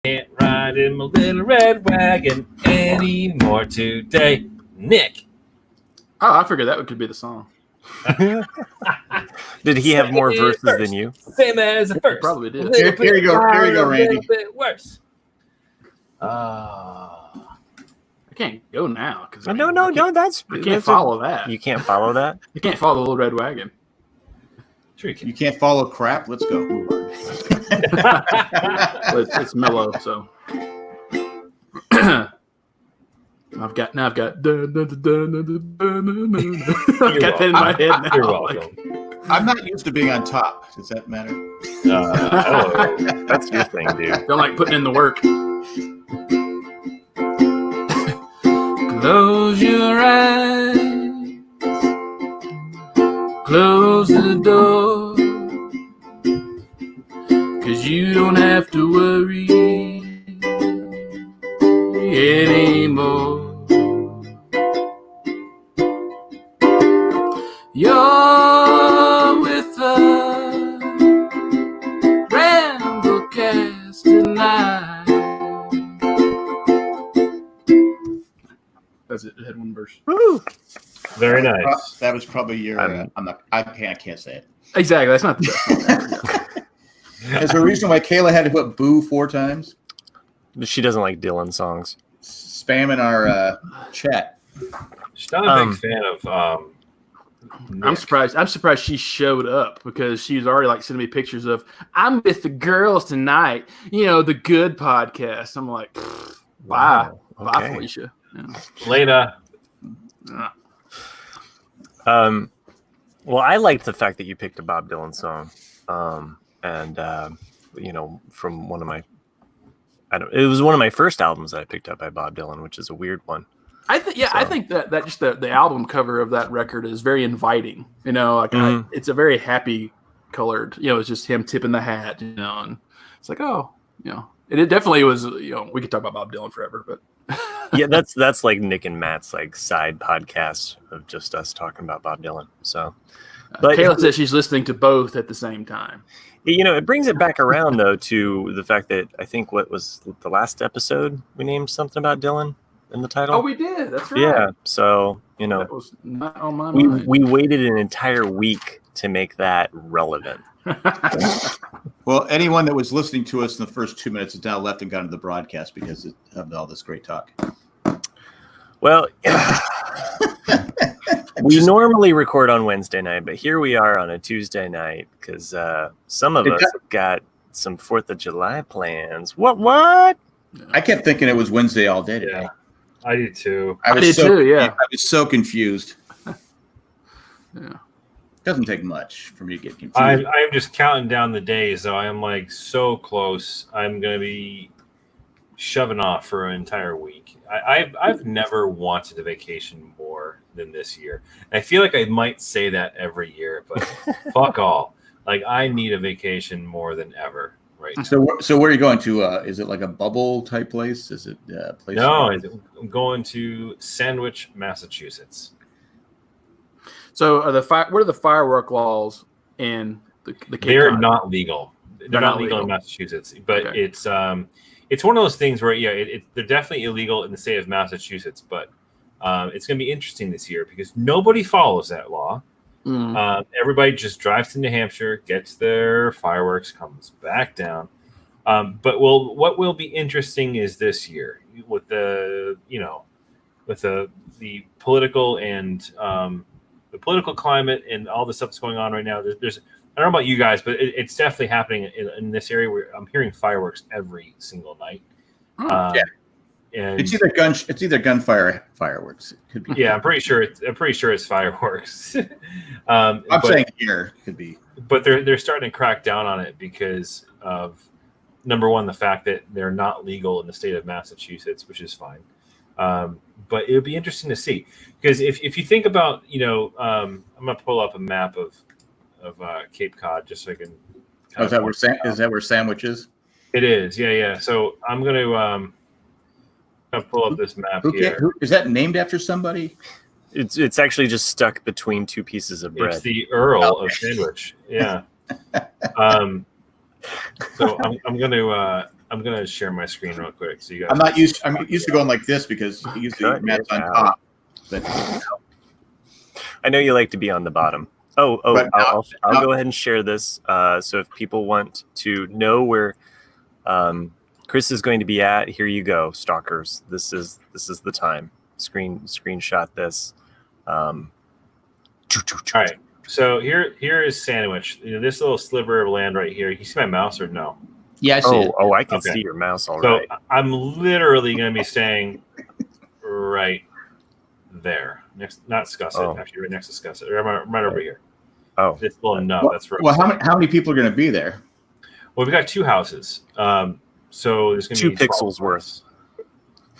Can't ride in my little red wagon anymore today. Nick. Oh, I figured that could be the song. Did he have more verses than you? Same as the first. Probably did. Here you go, Randy. A little bit worse. I can't go now because No. That's I can't follow that. You can't follow that. You can't follow the Little Red Wagon. Sure you can. You can't follow crap. Let's go. It's mellow, so. I've got. I've got that in my head now. You're welcome. I'm not used to being on top. Does that matter? That's your thing, dude. Don't like putting in the work. Close your eyes. Close the door. 'Cause you don't have to worry anymore. You're with us, Ramblecast tonight. That's it. It had one verse. Woo! Very nice. That was probably your. I can't say it. Exactly. That's not the best. Is there a reason why Kayla had to put "boo" 4 times? She doesn't like Dylan songs. Spamming our chat. She's not a big fan of. I'm surprised she showed up because she's already like sending me pictures of I'm with the girls tonight. You know, the good podcast. I'm like, bye, Okay. Felicia. Yeah. Later. Well, I liked the fact that you picked a Bob Dylan song, from one of my. It was one of my first albums that I picked up by Bob Dylan, which is a weird one. I think that just the album cover of that record is very inviting. You know, like it's a very happy colored. You know, it's just him tipping the hat. You know, and it's like, oh, you know, it definitely was. You know, we could talk about Bob Dylan forever, but Yeah, that's like Nick and Matt's like side podcast of just us talking about Bob Dylan. So, but Kayla says she's listening to both at the same time. You know, it brings it back around though to the fact that I think what was the last episode we named something about Dylan in the title. Oh, we did. That's right. Yeah. So, you know, that was not on my mind. we waited an entire week to make that relevant. Well, anyone that was listening to us in the first 2 minutes has now left and gone to the broadcast because of all this great talk. Well, we normally record on Wednesday night, but here we are on a Tuesday night because some of us have got some 4th of July plans. What? I kept thinking it was Wednesday all day today. Yeah, I did too. I did too, yeah. I was so confused. Yeah. Doesn't take much for me to get confused. I'm just counting down the days, though. I am like so close. I'm going to be shoving off for an entire week. I've never wanted a vacation more than this year. I feel like I might say that every year, but fuck all. Like, I need a vacation more than ever right now. So where are you going to? Is it like a bubble type place? Is it a place? No, I'm going to Sandwich, Massachusetts. So what are the firework laws in the Cape They're Cod? not legal. They're not legal in Massachusetts, but okay. It's one of those things where they're definitely illegal in the state of Massachusetts, but it's going to be interesting this year because nobody follows that law. Everybody just drives to New Hampshire, gets their fireworks, comes back down. But what will be interesting is this year with the political and the political climate and all the stuff that's going on right now. There's I don't know about you guys, but it's definitely happening in this area where I'm hearing fireworks every single night. Yeah, and it's either gunfire fireworks. It could be. Yeah, I'm pretty sure it's fireworks. I'm saying here it could be, but they're starting to crack down on it because of number one, the fact that they're not legal in the state of Massachusetts, which is fine. But it would be interesting to see because if you think about, I'm going to pull up a map of Cape Cod just so I can. Is that where Sandwich is? It is, yeah. So I'm going to pull up this map here. Is that named after somebody? It's actually just stuck between two pieces of bread. It's the Earl of Sandwich. Yeah. So I'm going to I'm gonna share my screen real quick so you guys. I'm used to going like this because usually Matt's on top. But I know you like to be on the bottom. But I'll go ahead and share this. So if people want to know where Chris is going to be at, here you go, stalkers. This is the time. Screenshot this. All right. So here is Sandwich. This little sliver of land right here. You see my mouse or no? yeah, I see it. I can Okay. see your mouse all So right. I'm literally going to be staying right there, not Scusset, actually right next to Scusset, right over here. Oh, This little nub. That's right. Well, how many people are going to be there? Well, we got 2 houses, so there's going to 2 be 12 pixels of worth. us.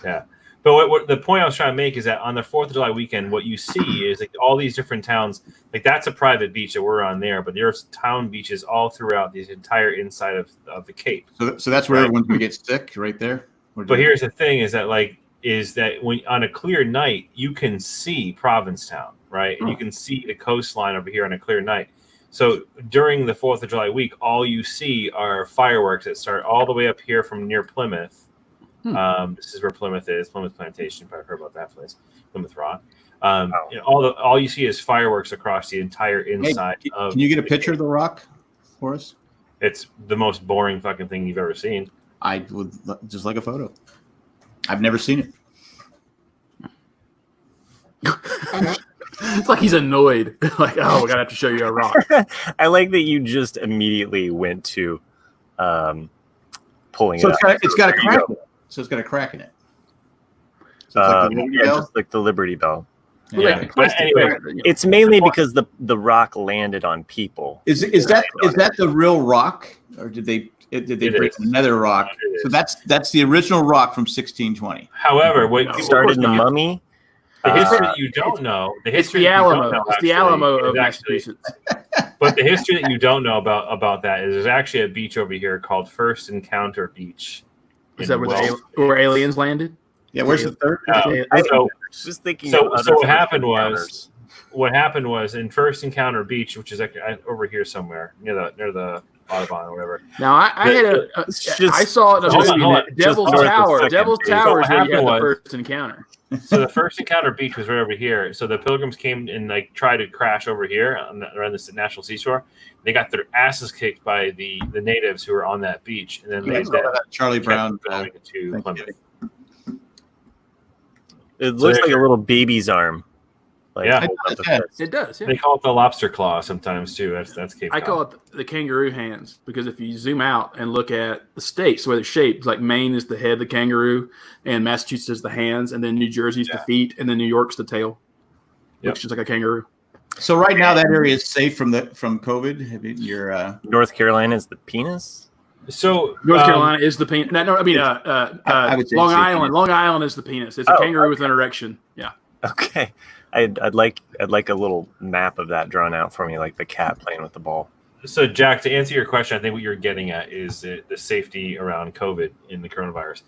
Yeah, but what the point I was trying to make is that on the 4th of July weekend, what you see is like all these different towns. Like that's a private beach that we're on there, but there's town beaches all throughout the entire inside of the Cape. So that's where Right. everyone's going to get sick, right there. But here's the thing: is that when on a clear night you can see Provincetown, right? And you can see the coastline over here on a clear night. So during the 4th of July week, all you see are fireworks that start all the way up here from near Plymouth. This is where Plymouth is, Plymouth Plantation. If I've heard about that place, Plymouth Rock. All you see is fireworks across the entire inside of. Can you get a picture of the rock for us? It's the most boring fucking thing you've ever seen. I would just like a photo. I've never seen it. It's like he's annoyed. Like, oh, we're gonna have to show you a rock. I like that you just immediately went to pulling So it up. it's got a There you crack. go. In it. So it's got a crack in it. So it's like the Liberty Bell? just like the Liberty Bell. Yeah. But anyway, It's mainly because the rock landed on people. Is that the real rock, or did they It bring is. another rock? It So is. that's the original rock from 1620. However, what No. people Started in the forget- Mummy. The history that you don't know, the It's history the that you don't Alamo. know, It's the actually, Alamo is of actually- Massachusetts. But the history that you don't know about that is there's actually a beach over here called First Encounter Beach. Is in that where, Wells. where aliens landed? Yeah, where's the third? Just thinking. So of other what First happened Encounters. what happened was in First Encounter Beach, which is like over here somewhere near the Audubon or whatever. Now I had It's just- I saw it in a Hold on, movie, hold on. Devil's Just north of Tower. Second. Devil's So Tower what is where you had happened the was- first encounter. So the First Encounter Beach was right over here. So the Pilgrims came and like tried to crash over here around the national seashore. They got their asses kicked by the natives who were on that beach, and then they Charlie Brown. kept going to thank Plymouth. you. It looks there- like a little baby's arm. Like, Yeah. hold up the Yeah. fist. It does. Yeah. They call it the lobster claw sometimes too. That's Cape I Cod. call it the kangaroo hands because if you zoom out and look at the states where they're shaped, like Maine is the head of the kangaroo, and Massachusetts is the hands, and then New Jersey's the feet, and then New York's the tail. Yep. Looks just like a kangaroo. So right now that area is safe from COVID. Have you- You're North Carolina is the penis. So North Carolina is the penis. No, I mean, I would say Long safe Island. penis. Long Island is the penis. It's a Oh, kangaroo with an erection. Yeah. Okay, I'd like a little map of that drawn out for me, like the cat playing with the ball. So, Jack, to answer your question, I think what you're getting at is the safety around COVID in the coronavirus.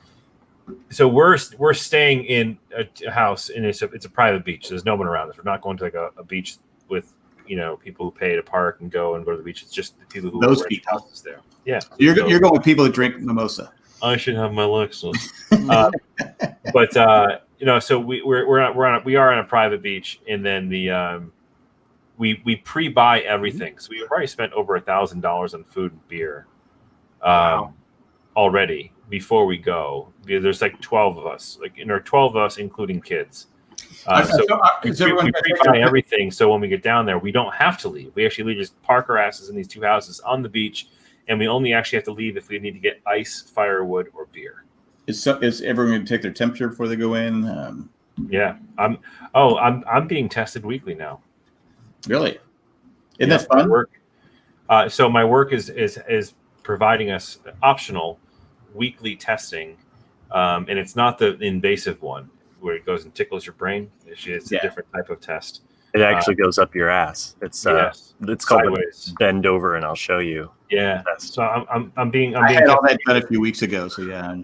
So we're staying in a house, and it's a private beach. There's no one around us. We're not going to like a beach with people who pay to park and go to the beach. It's just the people who Those rent people. houses there. Yeah, you're So- going with people that drink mimosa. I should have my Lexus. But so we are on a private beach, and then we pre-buy everything. So we've already spent over $1,000 on food and beer already before we go. There's like 12 of us, there are 12 of us, including kids. We pre-buy everything, so when we get down there, we don't have to leave. We actually just park our asses in these 2 houses on the beach, and we only actually have to leave if we need to get ice, firewood, or beer. Is everyone going to take their temperature before they go in? Yeah, I'm being tested weekly now. Really? Isn't Yeah, that fun? my work, so my work is providing us optional weekly testing, and it's not the invasive one where it goes and tickles your brain. It's a different type of test. It actually goes up your ass. It's Yes, it's called sideways. bend over, and I'll show you. Yeah. Test. So I'm being I had all that tested. done a few weeks ago. So yeah.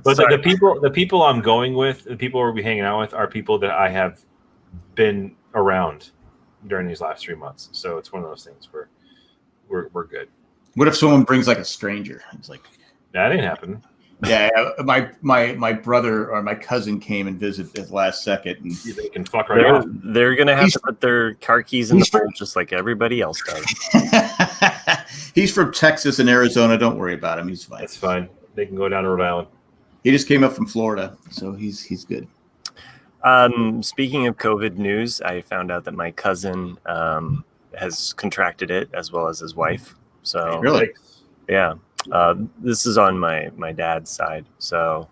But Sorry. the people I'm going with, the people we'll be hanging out with, are people that I have been around during these last 3 months. So it's one of those things where we're good. What if someone brings like a stranger? It's like, That ain't happening. yeah, my brother or my cousin came and visited at the last second, and They can fuck right off. They're gonna have to put their car keys in the hole just like everybody else does. he's from Texas and Arizona. Don't worry about him. He's fine. That's fine. They can go down to Rhode Island. He just came up from Florida, so he's good. Speaking of COVID news, I found out that my cousin has contracted it as well as his wife. So Really? yeah, this is on my dad's side. So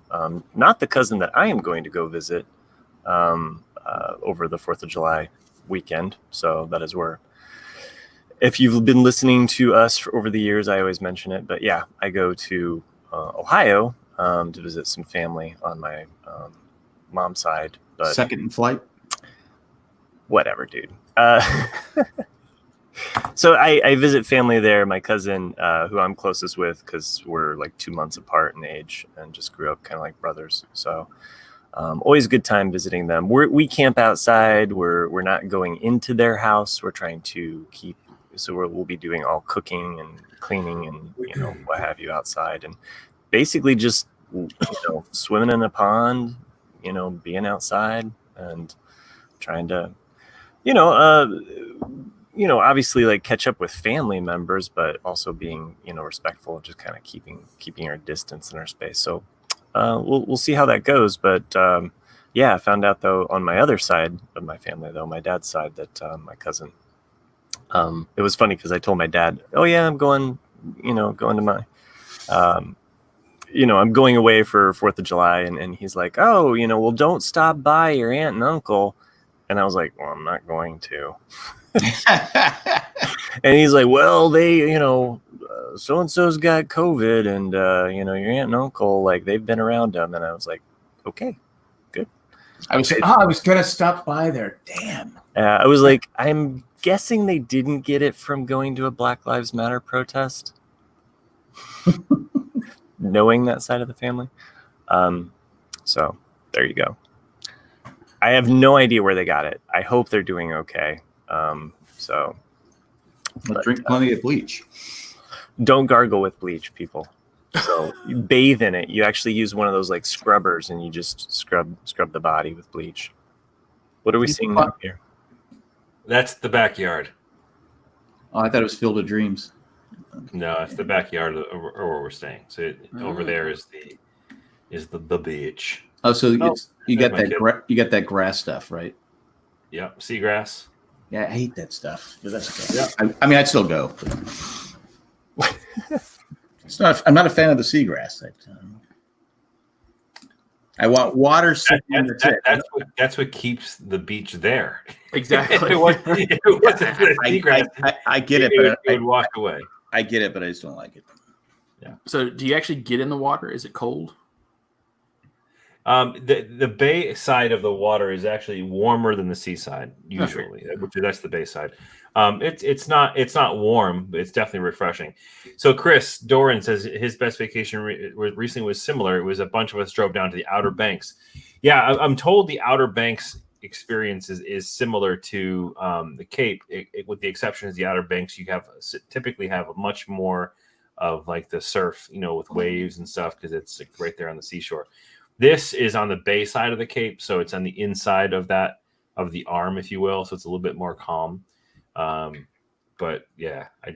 not the cousin that I am going to go visit over the 4th of July weekend. So that is where, if you've been listening to us over the years, I always mention it. But yeah, I go to Ohio to visit some family on my mom's side. But Second in flight. whatever, dude. So I visit family there. My cousin, who I'm closest with, because we're like 2 months apart in age and just grew up kind of like brothers. So always a good time visiting them. We camp outside. We're not going into their house. We're trying to keep. So we'll be doing all cooking and cleaning and what have you outside, and basically just swimming in a pond, being outside and trying to obviously like catch up with family members, but also being respectful, just kind of keeping our distance and our space. So we'll see how that goes. But I found out though on my other side of my family, though my dad's side, that my cousin. It was funny because I told my dad, "Oh yeah, I'm going to my, I'm going away for 4th of July," and he's like, "Oh, well, don't stop by your aunt and uncle," and I was like, "Well, I'm not going to." And he's like, "Well, they, so and so's got COVID, and your aunt and uncle, like they've been around them," and I was like, "Okay, good." I was gonna stop by there. Damn. I was like, I'm guessing they didn't get it from going to a Black Lives Matter protest, knowing that side of the family. So there you go. I have no idea where they got it. I hope they're doing okay. Drink plenty of bleach. Don't gargle with bleach, people. So you bathe in it. You actually use one of those like scrubbers, and you just scrub the body with bleach. What are we seeing now here? That's the backyard. Oh, I thought it was Field of Dreams. No, it's the backyard of where we're staying. So over there is the beach. Oh, so you got my that you got that grass stuff, right? Yep, seagrass. Yeah, I hate that stuff. But that's okay. I mean, I'd still go. But I'm not a fan of the seagrass. I want water. That's what keeps the beach there. Exactly. If it wasn't for the seagrass, I get it, it but would wash away. I get it, but I just don't like it. Yeah. So, do you actually get in the water? Is it cold? The bay side of the water is actually warmer than the seaside usually, that's the bay side. It's not warm, but it's definitely refreshing. So Chris Doran says his best vacation recently was similar. It was a bunch of us drove down to the Outer Banks. Yeah, I'm told the Outer Banks experience is similar to the Cape, with the exception of the Outer Banks. You typically have much more of like the surf, with waves and stuff, because it's like right there on the seashore. This is on the bay side of the Cape, so it's on the inside of the arm, if you will. So it's a little bit more calm. But yeah, I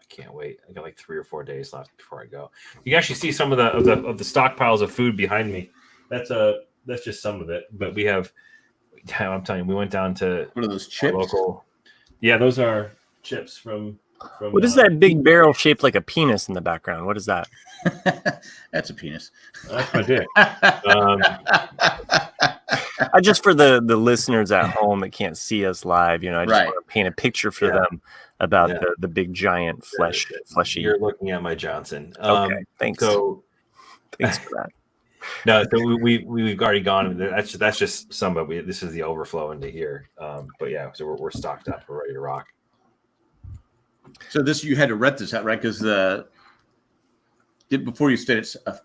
can't wait. I got like 3 or 4 days left before I go. You can actually see some of the stockpiles of food behind me. That's just some of it. But we have. I'm telling you, we went down to what are those chips? Local. Yeah, those are chips from. What is that big barrel shaped like a penis in the background? What is that? That's a penis. That's my dick. Just for the listeners at home that can't see us live, I just want to paint a picture for them about the big giant fleshy. You're looking at my Johnson. Okay, thanks. So thanks for that. No, so we've already gone. That's just some of it. This is the overflow into here. But yeah, so we're stocked up. We're ready to rock. So you had to rent this out, right? Because before you stayed at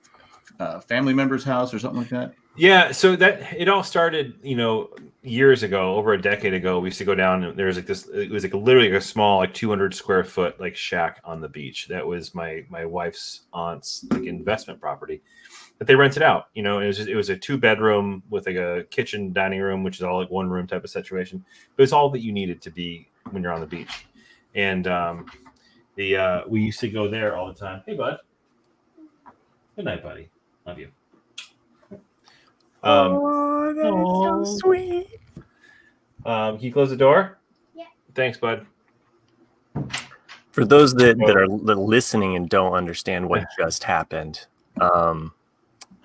a family member's house or something like that. Yeah, so that it all started, years ago, over a decade ago. We used to go down, and there was like this. It was like literally a small, like 200 square foot, like shack on the beach. That was my wife's aunt's like investment property that they rented out. It was a 2-bedroom with like a kitchen, dining room, which is all like one room type of situation. But it's all that you needed to be when you're on the beach. And we used to go there all the time. Hey, bud. Good night, buddy. Love you. That is so sweet. Can you close the door? Yeah. Thanks, bud. For those that are listening and don't understand what just happened,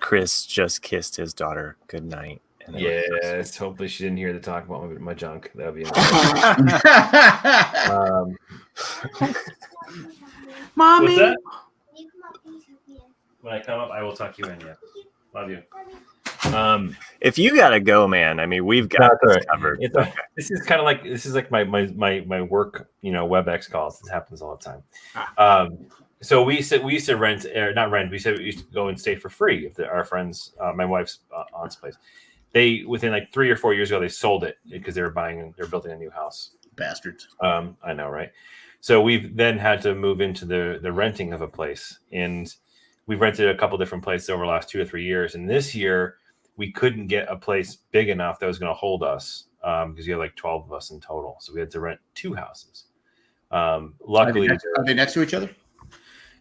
Chris just kissed his daughter goodnight. Yes, hopefully she didn't hear the talk about my junk. That would be Mommy. What's that? You come up, please, Sophia. When I come up, I will tuck you in. Yeah, love you. If you gotta go, man, I mean, we've got this right. covered. This is kind of like my work, WebEx calls. This happens all the time. So we used to rent, or not rent. We said we used to go and stay for free if our friends, my wife's aunt's place. They within like 3 or 4 years ago they sold it because they're building a new house. Bastards. I know, right? So we've then had to move into the renting of a place, and we've rented a couple different places over the last 2 or 3 years. And this year we couldn't get a place big enough that was going to hold us because you had like 12 of us in total. So we had to rent 2 houses. Luckily, are they next to each other?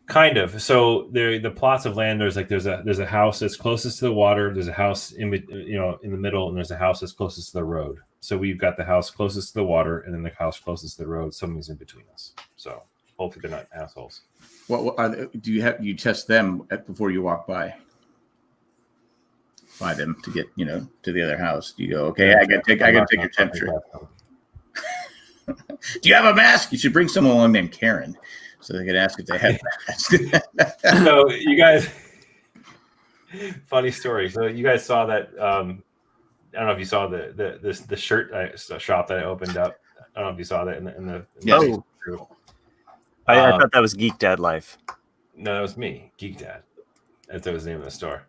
Kind of. So the plots of land, there's a house that's closest to the water. There's a house in the middle, and there's a house that's closest to the road. So we've got the house closest to the water, and then the house closest to the road. Something's in between us. So hopefully they're not assholes. What do you test them before you walk by them to get to the other house? Do you go, okay, I gotta take your temperature? Do you have a mask? You should bring someone along named Karen so they can ask if they have masks. So you guys, funny story. So you guys saw that. I don't know if you saw the shirt shop that I opened up. I don't know if you saw that in the Yes. group. I thought that was Geek Dad Life. No, that was me, Geek Dad. That was the name of the store.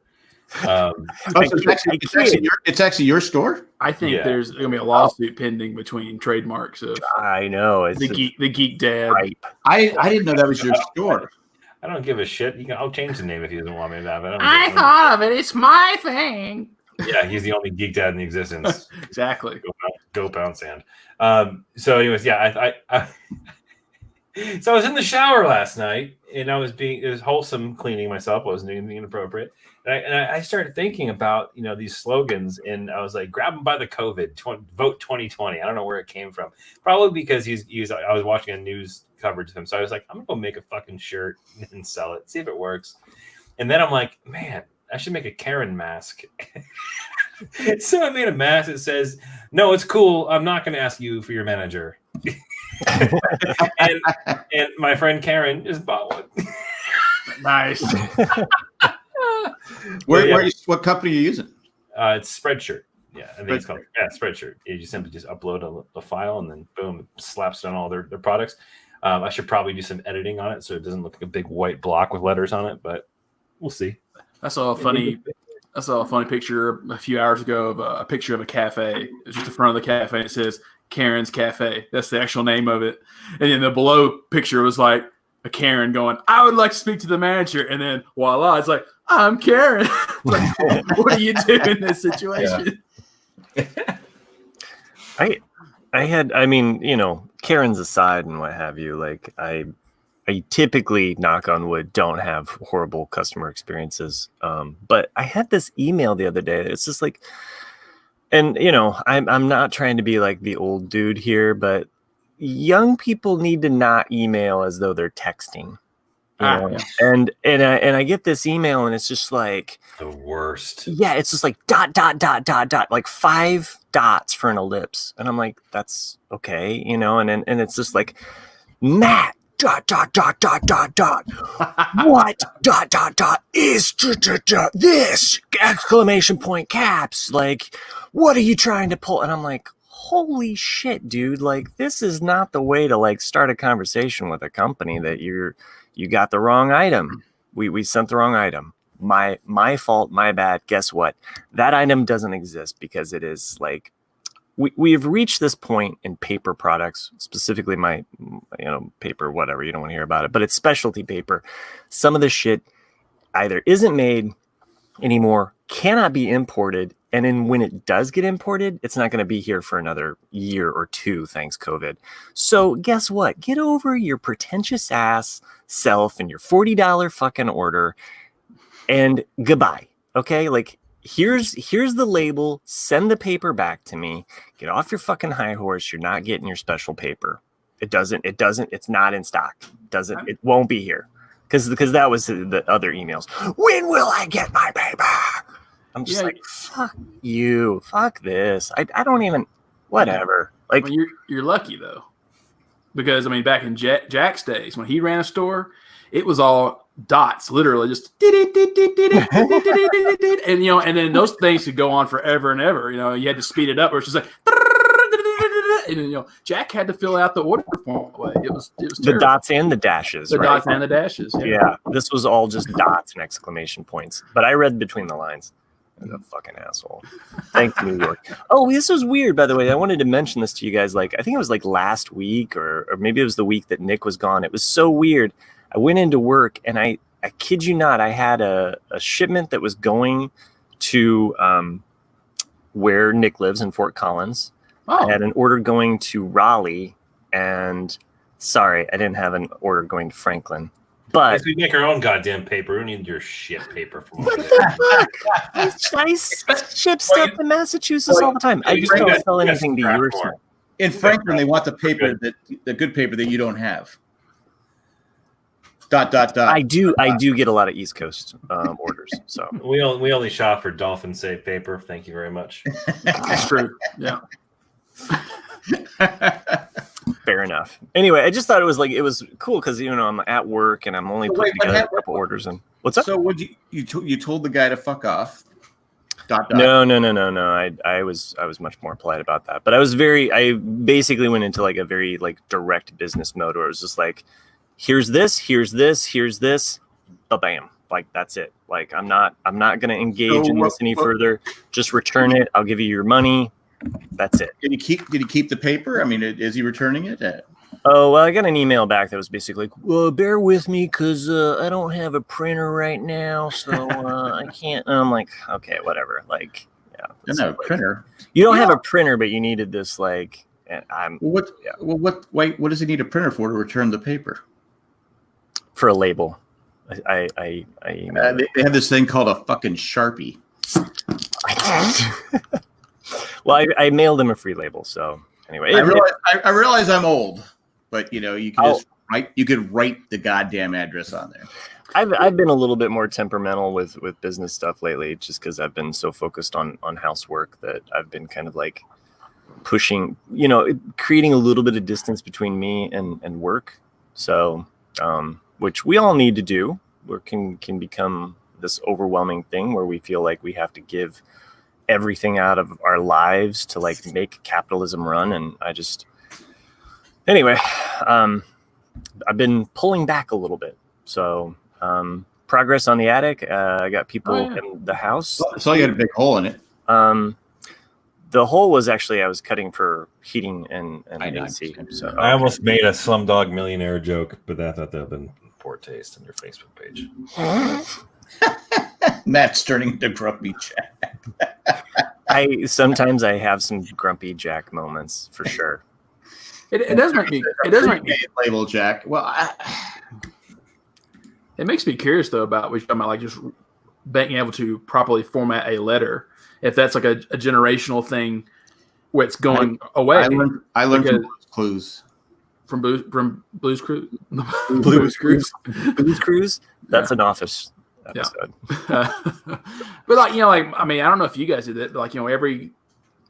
So it's actually your store? I think there's going to be a lawsuit pending between trademarks of I know it's the Geek Dad. right. I didn't know that was your store. I don't give a shit. I'll change the name if he doesn't want me to have it. I thought of it. It's my thing. Yeah, he's the only Geek Dad in existence. Exactly. Go pound sand. So anyways, yeah, so I was in the shower last night, and it was wholesome cleaning myself. I wasn't doing anything inappropriate. And I started thinking about, these slogans, and I was like, grab him by the COVID, vote 2020. I don't know where it came from. Probably because I was watching a news coverage of him. So I was like, I'm going to go make a fucking shirt and sell it, see if it works. And then I'm like, man, I should make a Karen mask. So I made a mask that says, no, it's cool. I'm not going to ask you for your manager. and my friend Karen just bought one. Nice. What company are you using? It's Spreadshirt. Yeah, I think it's called Spreadshirt. You simply just upload a file, and then boom, it slaps on all their products. I should probably do some editing on it so it doesn't look like a big white block with letters on it, but we'll see. I saw a funny picture a few hours ago of a picture of a cafe. It's just the front of the cafe, and it says Karen's Cafe. That's the actual name of it. And then the below picture was like a Karen going, I would like to speak to the manager. And then voila, it's like, I'm Karen. Like, what do you do in this situation? Yeah. Karen's aside and what have you, like I typically, knock on wood, don't have horrible customer experiences. But I had this email the other day. It's just like, and I'm not trying to be like the old dude here, but young people need to not email as though they're texting. Yeah. And I get this email, and it's just like the worst. Yeah, it's just like ... like 5 dots for an ellipse, and I'm like, that's okay, and it's just like Matt ... what ... is this exclamation point caps, like, what are you trying to pull? And I'm like, holy shit, dude, like, this is not the way to like start a conversation with a company that you got the wrong item. We sent the wrong item. my fault, my bad. Guess what? That item doesn't exist because it is like we've reached this point in paper products, specifically my paper, whatever, you don't want to hear about it, but it's specialty paper. Some of the shit either isn't made anymore, cannot be imported, and then when it does get imported, it's not going to be here for another year or two, thanks COVID. So guess what? Get over your pretentious ass self and your $40 fucking order and goodbye. Okay? Like, here's the label. Send the paper back to me. Get off your fucking high horse. You're not getting your special paper. It's not in stock. It won't be here. Because that was the other emails. When will I get my paper? I'm just like, fuck you. Fuck this. I don't even, whatever. Like, you're lucky though. Because I mean, back in Jack's days, when he ran a store, it was all dots, literally just and and then those things could go on forever and ever. You had to speed it up, or it's just like and then, Jack had to fill out the order form. It was the terrible. dots and the dashes. The right? dots and the dashes. Yeah, this was all just dots and exclamation points. But I read between the lines. I'm a fucking asshole. Thanks, New York. Oh, this was weird, by the way. I wanted to mention this to you guys. Like, I think it was like last week, or maybe it was the week that Nick was gone. It was so weird. I went into work, and I kid you not, I had a shipment that was going to where Nick lives in Fort Collins. Oh. I had an order going to Raleigh, and sorry, I didn't have an order going to Franklin. But we make our own goddamn paper. We need your shit paper from what the fuck? I ship stuff to Massachusetts all the time. I just don't sell anything to you or something. In Franklin, they want the paper the good paper that you don't have. ... I do get a lot of East Coast orders. So we only shop for Dolphin Safe paper. Thank you very much. That's true. Yeah. Fair enough. Anyway, I just thought it was cool because I'm at work and I'm only putting together a couple orders. And what's up? So would you told the guy to fuck off? ... No. I was much more polite about that. But I basically went into like a very like direct business mode where it was just like, here's this, bam. Like, that's it. Like, I'm not going to engage in this any further. Just return it. I'll give you your money. That's it. Did he keep the paper? I mean, is he returning it? Oh, well, I got an email back that was basically like, well, bear with me because I don't have a printer right now, so I can't. And I'm like, okay, whatever. Like, yeah. No, printer. You don't have a printer, but you needed this, like, and what does he need a printer for to return the paper? For a label. They have this thing called a fucking Sharpie. Well, I mailed him a free label, so anyway. I realize I'm old, but you can you could write the goddamn address on there. I've been a little bit more temperamental with business stuff lately, just because I've been so focused on housework that I've been kind of like pushing, creating a little bit of distance between me and work. So, which we all need to do. Work can become this overwhelming thing where we feel like we have to give everything out of our lives to like make capitalism run. And anyway, I've been pulling back a little bit. So progress on the attic. I got people in the house. So you had a big hole in it. The hole was actually I was cutting for heating and AC. So I almost made a Slumdog Millionaire joke, but I thought that would have been poor taste on your Facebook page. Matt's turning into Grumpy Jack. Sometimes I have some Grumpy Jack moments for sure. It does make me. Label Jack. Well, it makes me curious though about what you're talking about, like just being able to properly format a letter. If that's like a generational thing, where it's going away. I learned from Blue's Clues. From Blue's Clues. Blue's Clues. That's an Office episode. Yeah. But I don't know if you guys did it, but every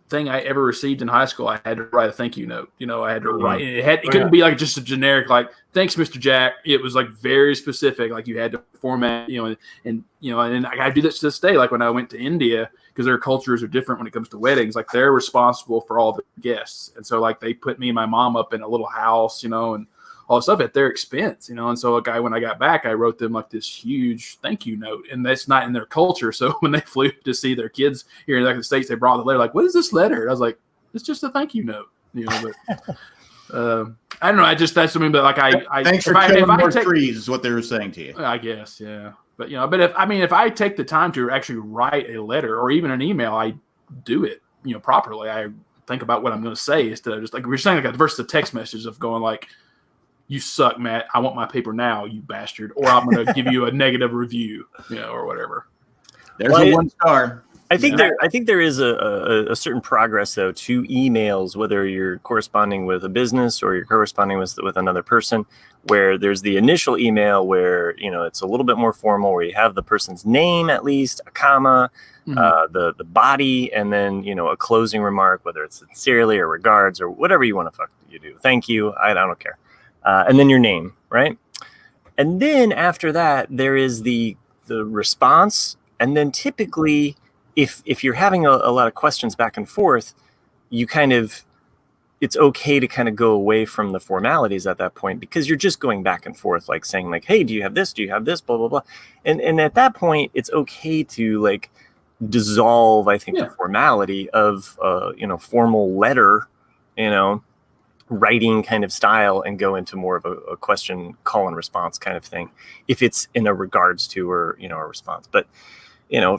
thing I ever received in high school, I had to write a thank you note. I had to write. It couldn't be like just a generic like thanks, Mr. Jack. It was like very specific. Like you had to format. And I do this to this day. Like when I went to India, because their cultures are different when it comes to weddings. Like they're responsible for all the guests, and so like they put me and my mom up in a little house, and all all this stuff at their expense, And so when I got back, I wrote them like this huge thank you note, and that's not in their culture. So when they flew to see their kids here in the States, they brought the letter like, what is this letter? And I was like, it's just a thank you note, But I don't know. That's something that I thanks for killing more trees is what they were saying to you. I guess, yeah. But if I take the time to actually write a letter or even an email, I do it, properly. I think about what I'm going to say instead of just like we're saying versus the text message of going like, "You suck, Matt. I want my paper now, you bastard," or I'm going to give you a negative review, or whatever. There's a 1 star. I think there is a certain progress though to emails, whether you're corresponding with a business or you're corresponding with another person, where there's the initial email where it's a little bit more formal, where you have the person's name at least, a comma, the body, and then a closing remark, whether it's sincerely or regards or whatever you want to you do. Thank you. I don't care, and then your name, right? And then after that, there is the response, and then typically, if you're having a lot of questions back and forth, it's okay to kind of go away from the formalities at that point, because you're just going back and forth, like saying like, hey, do you have this? Do you have this? Blah, blah, blah. And at that point, it's okay to like dissolve, I think, the formality of, formal letter, writing kind of style, and go into more of a question, call and response kind of thing, if it's in a regards to or, a response. But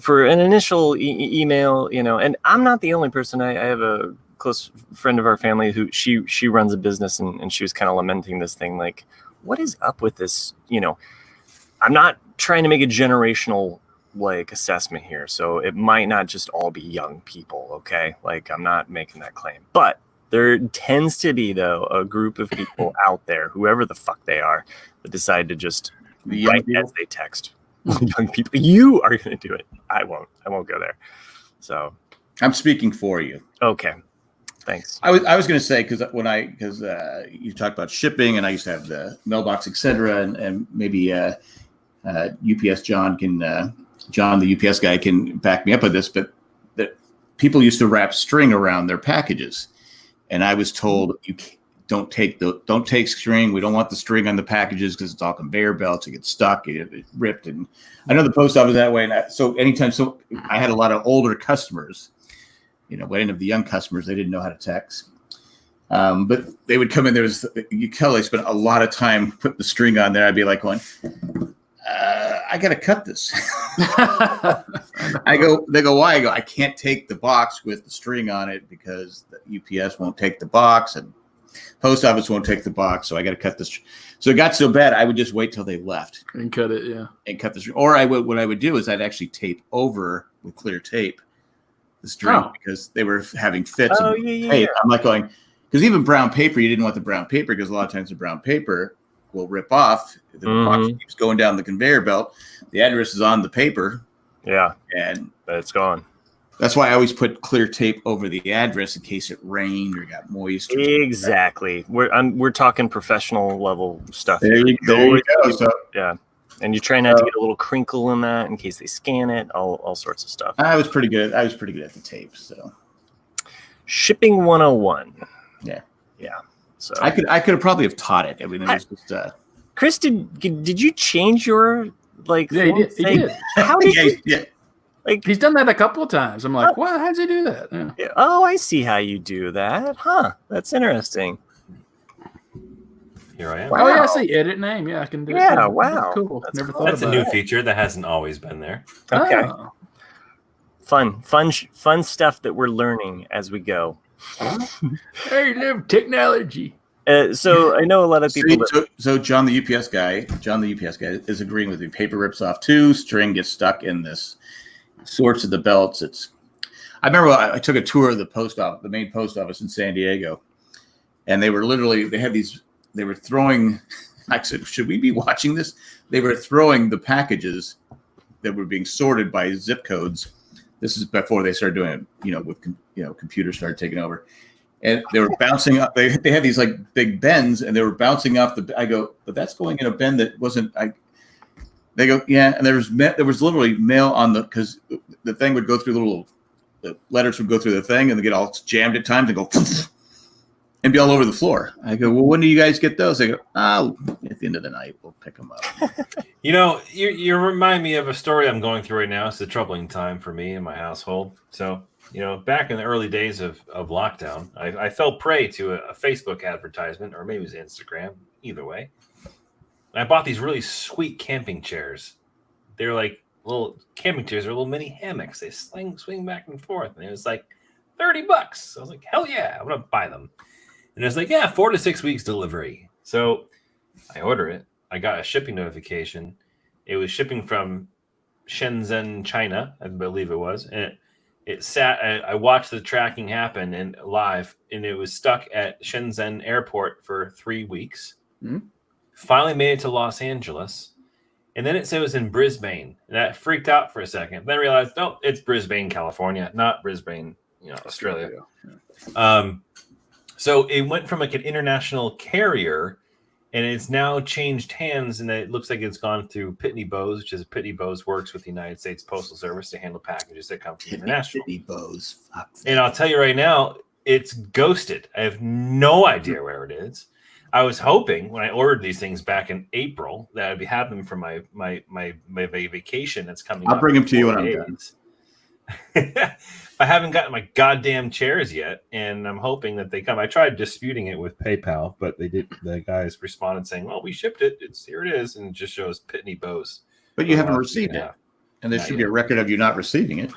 for an initial email, and I'm not the only person. I have a close friend of our family who she runs a business, and she was kind of lamenting this thing, like, what is up with this? I'm not trying to make a generational like assessment here, so it might not just all be young people. Okay, like I'm not making that claim, but there tends to be though a group of people out there, whoever the fuck they are, that decide to just write as they text. Young people, you are going to do it. I won't go there. So I'm speaking for you. Okay, thanks. I was going to say, because you talked about shipping, and I used to have the mailbox, etc., and maybe UPS John the UPS guy can back me up on this, but that people used to wrap string around their packages, and I was told don't take string. We don't want the string on the packages because it's all conveyor belts. It gets stuck, it ripped. And I know the post office that way. And I had a lot of older customers, I didn't have the young customers. They didn't know how to text. But they would come in. You tell they spent a lot of time putting the string on there. I'd be like going, I got to cut this. They go, why? I go, I can't take the box with the string on it because the UPS won't take the box and post office won't take the box, so I got to cut this. So it got so bad, I would just wait till they left and cut it, yeah, and cut the string. Or what I would do is I'd actually tape over with clear tape the string because they were having fits. Yeah. I'm like going, because even brown paper, you didn't want the brown paper because a lot of times the brown paper will rip off. The box keeps going down the conveyor belt. The address is on the paper. Yeah, but it's gone. That's why I always put clear tape over the address in case it rained or got moist. Exactly. We're talking professional level stuff. There you go. So, yeah, and you try not to get a little crinkle in that in case they scan it. All sorts of stuff. I was pretty good. I was pretty good at the tape. So shipping 101. Yeah. So I could have probably have taught it. I mean, it was just. Chris, did you change your like? Yeah, he did. How did you? Yeah. Like he's done that a couple of times. I'm like, what? How'd you do that? Yeah. Oh, I see how you do that. Huh? That's interesting. Here I am. Oh yeah, I see edit name. Yeah, I can do it. Yeah, wow. That's cool. That's Never cool. thought That's a about new it. feature that hasn't always been there. Okay. Oh. Fun stuff that we're learning as we go. Hey, live technology. So I know a lot of people. So John the UPS guy is agreeing with me. Paper rips off too. String gets stuck in this. Sorts of the belts. I remember I took a tour of the post office, the main post office in San Diego, and they were throwing. I said, should we be watching this? They were throwing the packages that were being sorted by zip codes. This is before they started doing it, with computers started taking over. And they were bouncing up. They had these like big bends, and they were bouncing off the. I go, but that's going in a bend that wasn't. They go, yeah, and there was literally mail on because the thing would go through the letters would go through the thing, and they get all jammed at times and go. and be all over the floor. I go, well, when do you guys get those? They go, at the end of the night, we'll pick them up. You know, you remind me of a story I'm going through right now. It's a troubling time for me and my household. So, you know, back in the early days of lockdown, I fell prey to a Facebook advertisement, or maybe it was Instagram, either way. And I bought these really sweet camping chairs. They're like little camping chairs, they're little mini hammocks. They swing back and forth. And it was like $30. I was like, hell yeah, I'm going to buy them. And it was like, yeah, 4 to 6 weeks delivery. So I order it. I got a shipping notification. It was shipping from Shenzhen, China, I believe it was. And it sat. I watched the tracking happen and live, and it was stuck at Shenzhen Airport for 3 weeks. Mm-hmm. Finally made it to Los Angeles, and then it said it was in Brisbane. And that freaked out for a second. Then I realized, no, it's Brisbane, California, not Brisbane, Australia. Yeah. So it went from like an international carrier, and it's now changed hands, and it looks like it's gone through Pitney Bowes, which is Pitney Bowes works with the United States Postal Service to handle packages that come from international. Pitney Bowes. And I'll tell you right now, it's ghosted. I have no idea where it is. I was hoping when I ordered these things back in April that I'd be having them for my vacation that's coming. I'll bring them to you when I'm done. I haven't gotten my goddamn chairs yet, and I'm hoping that they come. I tried disputing it with PayPal, but they did. The guys responded saying, "Well, we shipped it. Here it is," and it just shows Pitney Bowes. But you haven't received it, and there should be a record of you not receiving it.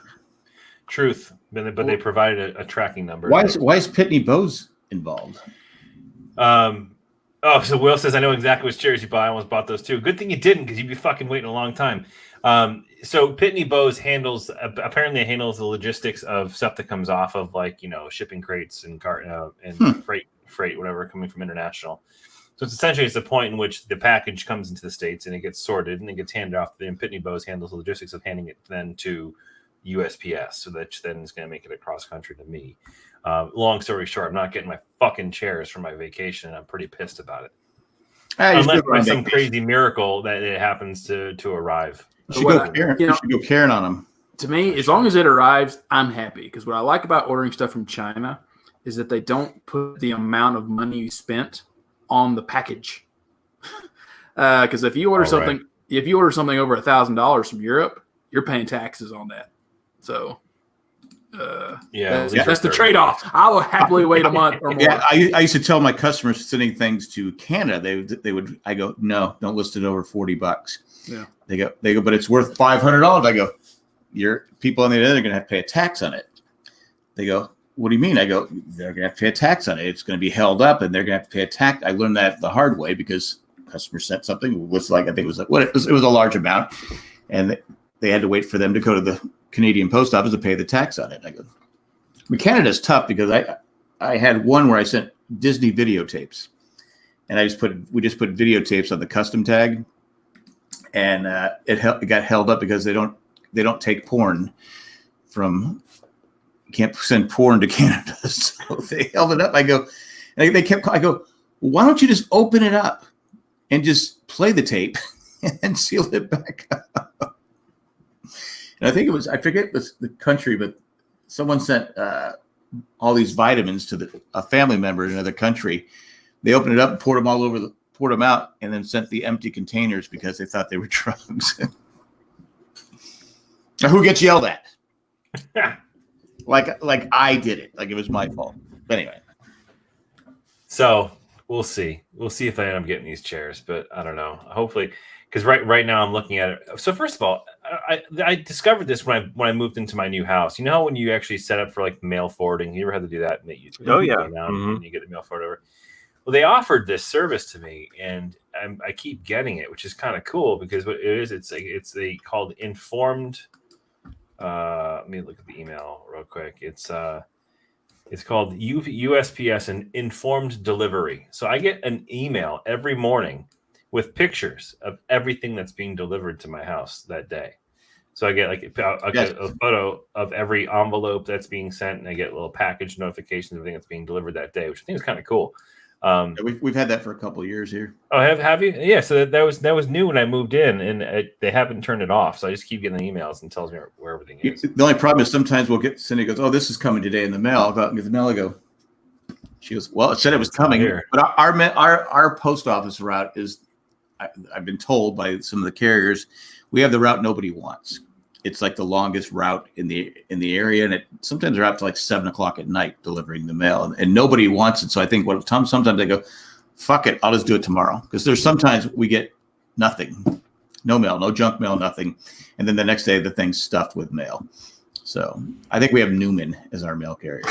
Truth, but they provided a tracking number. Why is Pitney Bowes involved? Oh, so Will says, I know exactly which chairs you buy. I almost bought those too. Good thing you didn't, because you'd be fucking waiting a long time. So Pitney Bowes apparently handles the logistics of stuff that comes off of shipping crates and freight, whatever, coming from international. So it's essentially the point in which the package comes into the States and it gets sorted and it gets handed off. Then Pitney Bowes handles the logistics of handing it then to USPS. So that then is going to make it across country to me. Long story short, I'm not getting my fucking chairs for my vacation, and I'm pretty pissed about it. Unless by some crazy miracle that it happens to arrive. You should go Karen on them. To me, as long as it arrives, I'm happy. Because what I like about ordering stuff from China is that they don't put the amount of money you spent on the package. Because if you order something over $1,000 from Europe, you're paying taxes on that. So. That's the trade-off. I will happily wait a month or more. Yeah, I used to tell my customers sending things to Canada, I go, no, don't list it over $40. Yeah. They go, but it's worth $500. I go, your people on the other end are going to have to pay a tax on it. They go, what do you mean? I go, they're going to have to pay a tax on it. It's going to be held up, and they're going to have to pay a tax. I learned that the hard way because customers sent something. It was it was a large amount, and they had to wait for them to go to the Canadian post office to pay the tax on it. I go, Canada's tough because I had one where I sent Disney videotapes, and we just put videotapes on the custom tag, and it got held up because they don't take porn from. You can't send porn to Canada, so they held it up. I go, why don't you just open it up and just play the tape and seal it back up? And I think I forget the country, but someone sent all these vitamins to a family member in another country. They opened it up and poured them out, and then sent the empty containers because they thought they were drugs. Now, who gets yelled at? like I did it, like it was my fault. But anyway. So we'll see. We'll see if I end up getting these chairs, but I don't know. Hopefully. Because right now I'm looking at it. So first of all, I discovered this when I moved into my new house. You know when you actually set up for like mail forwarding? You ever had to do that? And you get the mail forwarded over. Well, they offered this service to me, and I keep getting it, which is kind of cool because what it is, it's called Informed. Let me look at the email real quick. It's called USPS and Informed Delivery. So I get an email every morning with pictures of everything that's being delivered to my house that day. So I get a photo of every envelope that's being sent, and I get little package notifications of everything that's being delivered that day, which I think is kind of cool. We've had that for a couple of years here. Oh, have you? Yeah. So that was new when I moved in, and they haven't turned it off. So I just keep getting emails and tells me where everything is. The only problem is sometimes we'll get Cindy goes, "Oh, this is coming today in the mail." I'll go out and get the mail. I go, She goes, well, it said it was coming, here. but our post office route is, I've been told by some of the carriers, we have the route nobody wants. It's like the longest route in the area, and sometimes they're out to like 7 o'clock at night delivering the mail, and nobody wants it. So I think sometimes they go, fuck it, I'll just do it tomorrow, because there's sometimes we get nothing, no mail, no junk mail, nothing, and then the next day the thing's stuffed with mail. So I think we have Newman as our mail carrier.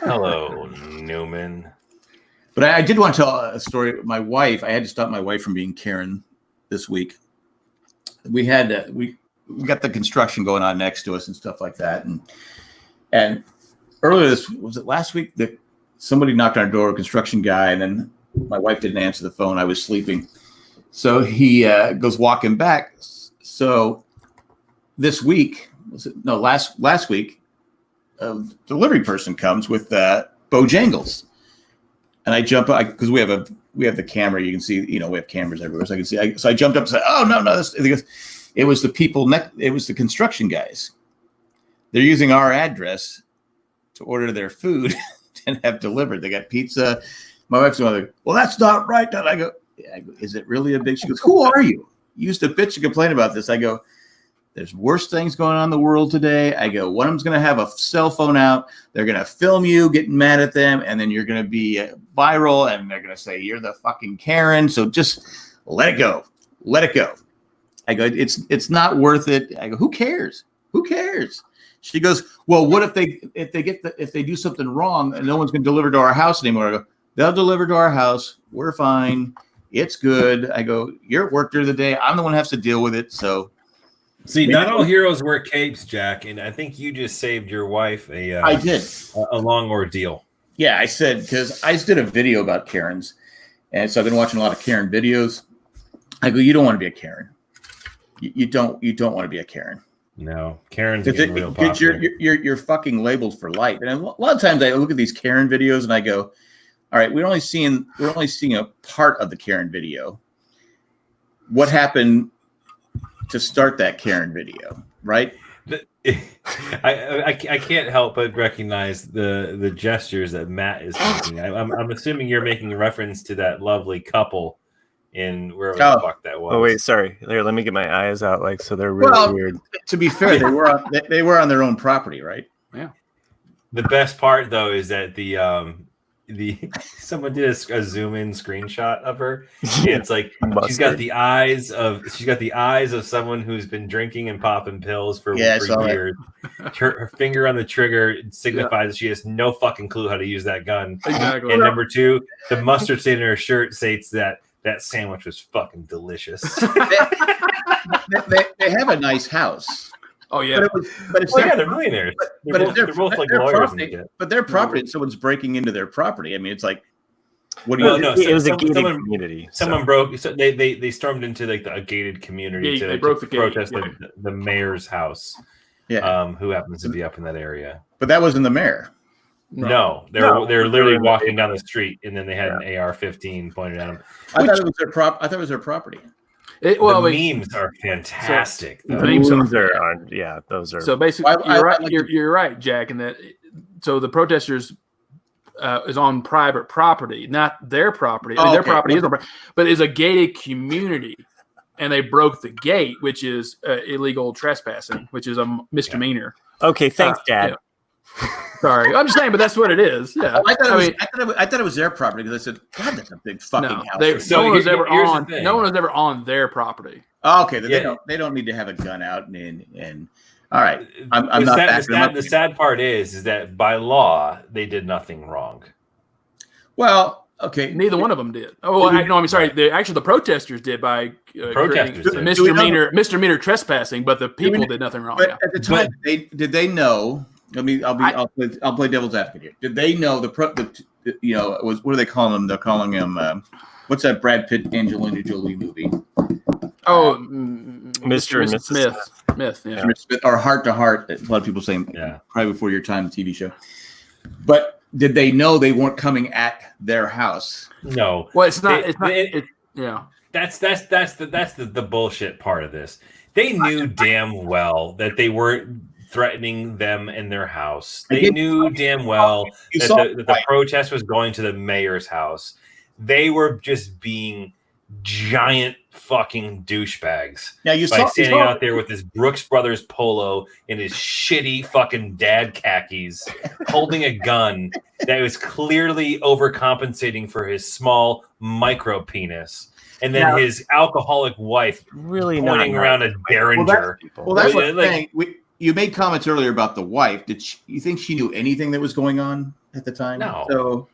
Hello, Newman. But I did want to tell a story. My wife, I had to stop my wife from being Karen this week. We had we got the construction going on next to us and stuff like that. And earlier was it last week that somebody knocked on our door, a construction guy, and then my wife didn't answer the phone. I was sleeping. So he goes walking back. So this week, last week, a delivery person comes with Bojangles. And I jump up because we have the camera. You can see, we have cameras everywhere, so I can see. So I jumped up and said, "Oh no!" It was the people. It was the construction guys. They're using our address to order their food and have delivered. They got pizza. My wife's going, "Well, that's not right." And I go, "Is it really a big?" She goes, "Who are you? You used to bitch and complain about this." I go, "There's worse things going on in the world today." I go, one of them's going to have a cell phone out. They're going to film you getting mad at them, and then you're going to be viral, and they're going to say you're the fucking Karen. So just let it go. Let it go. I go, it's not worth it. I go, who cares? Who cares? She goes, well, what if they do something wrong and no one's going to deliver to our house anymore? I go, they'll deliver to our house. We're fine. It's good. I go, you're at work during the day. I'm the one who has to deal with it. So. See, not all heroes wear capes, Jack, and I think you just saved your wife I did a long ordeal. Yeah, I said, because I just did a video about Karens, and so I've been watching a lot of Karen videos. I go, you don't want to be a Karen. You don't want to be a Karen. No, Karen's getting real popular. You're fucking labeled for life. And a lot of times I look at these Karen videos and I go, all right, we're only seeing a part of the Karen video. What happened to start that Karen video, right? I can't help but recognize the gestures that Matt is making. I'm assuming you're making a reference to that lovely couple in wherever the fuck that was. Oh wait, sorry. Here, let me get my eyes out. Like, so they're really weird. To be fair, they were on their own property, right? Yeah. The best part though is that the someone did a zoom in screenshot of her. It's like she's got the eyes of someone who's been drinking and popping pills for years. Her finger on the trigger signifies that she has no fucking clue how to use that gun. Exactly. And number two, the mustard stain in her shirt states that sandwich was fucking delicious. they have a nice house. Oh yeah, but it's they're millionaires. They're both like lawyers. But their property, someone's breaking into their property. I mean, it's like, what do you? No, it was a gated community. Someone broke. So they stormed into like a gated community to protest the mayor's house. Yeah. Who happens to be up in that area? But that wasn't the mayor. No, they're literally walking down the street, and then they had an AR-15 pointed at them. I thought it was their I thought it was their property. Memes are fantastic. The memes are those are. So basically, you're right. You're right, Jack. In that, so the protesters is on private property, not their property. I mean, their property is on, but it's a gated community, and they broke the gate, which is illegal trespassing, which is a misdemeanor. Okay, thanks, Dad. Yeah. Sorry, I'm just saying, but that's what it is. Yeah, I thought it was their property because I said, "God, that's a big fucking house." No one was ever on their property. Oh, okay, they don't need to have a gun out and all right. I'm not the sad part is that by law they did nothing wrong. Well, okay, neither one of them did. Oh, I'm sorry. The protesters did by misdemeanor trespassing, but the people did nothing wrong. But at the time, did they know? I'll play devil's advocate here. Did they know what do they call him? They're calling him what's that Brad Pitt Angelina Jolie movie? Oh, Mr. and Mrs. Smith, yeah. Smith, or Heart to Heart. A lot of people saying, probably before your time, TV show. But did they know they weren't coming at their house? No. Well, it's not. That's the bullshit part of this. They knew damn well that they weren't threatening them in their house. I They did- knew damn well You that saw the protest was going to the mayor's house. They were just being giant fucking douchebags Now you by saw, standing out there with his Brooks Brothers polo and his shitty fucking dad khakis, holding a gun that was clearly overcompensating for his small micro penis, and then Now- his alcoholic wife Really pointing not around nice. a derringer. Well, that's what I'm Like- saying. You made comments earlier about the wife. You think she knew anything that was going on at the time? No. So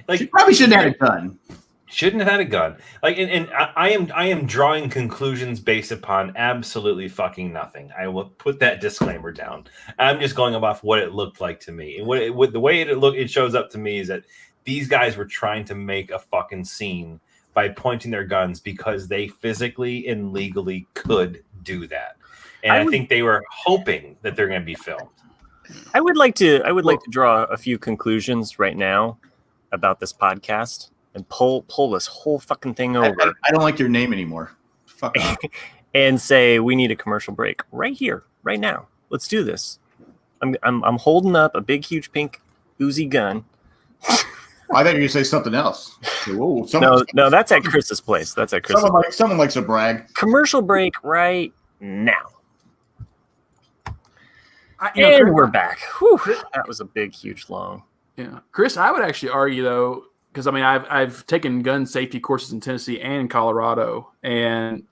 Like, she probably shouldn't have had a gun. shouldn't have had a gun. Like, and I am drawing conclusions based upon absolutely fucking nothing. I will put that disclaimer down. I'm just going off what it looked like to me, and what the way it shows up to me is that these guys were trying to make a fucking scene by pointing their guns because they physically and legally could do that, and I think they were hoping that they're going to be filmed. I would like to draw a few conclusions right now about this podcast and pull this whole fucking thing over I don't like your name anymore. Fuck off. and say we need a commercial break right here, right now. Let's do this. I'm holding up a big, huge pink Uzi gun. I thought you were going to say something else. Whoa, No, that's at Chris's place. That's at Chris's. someone likes to brag. Commercial break right now. Chris, And we're back. Whew, that was a big, huge, long. Yeah, Chris, I would actually argue though, because I mean, I've taken gun safety courses in Tennessee and in Colorado, and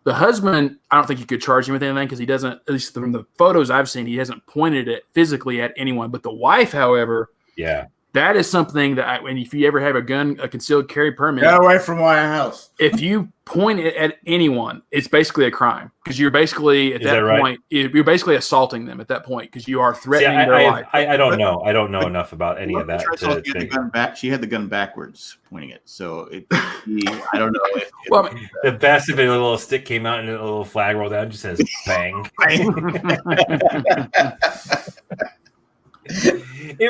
the husband, I don't think you could charge him with anything because he doesn't. At least from the photos I've seen, he hasn't pointed it physically at anyone. But the wife, however, Yeah. that is something that, if you ever have a gun, a concealed carry permit, Get away from my house. if you point it at anyone, it's basically a crime because you're basically at Is that that right? point you're basically assaulting them at that point because you are See, threatening their life. I don't know. I don't know enough about any of that. She had the gun back. She had the gun backwards, pointing it. So I don't know if. Well, The best if a little stick came out and a little flag rolled out, it just says bang.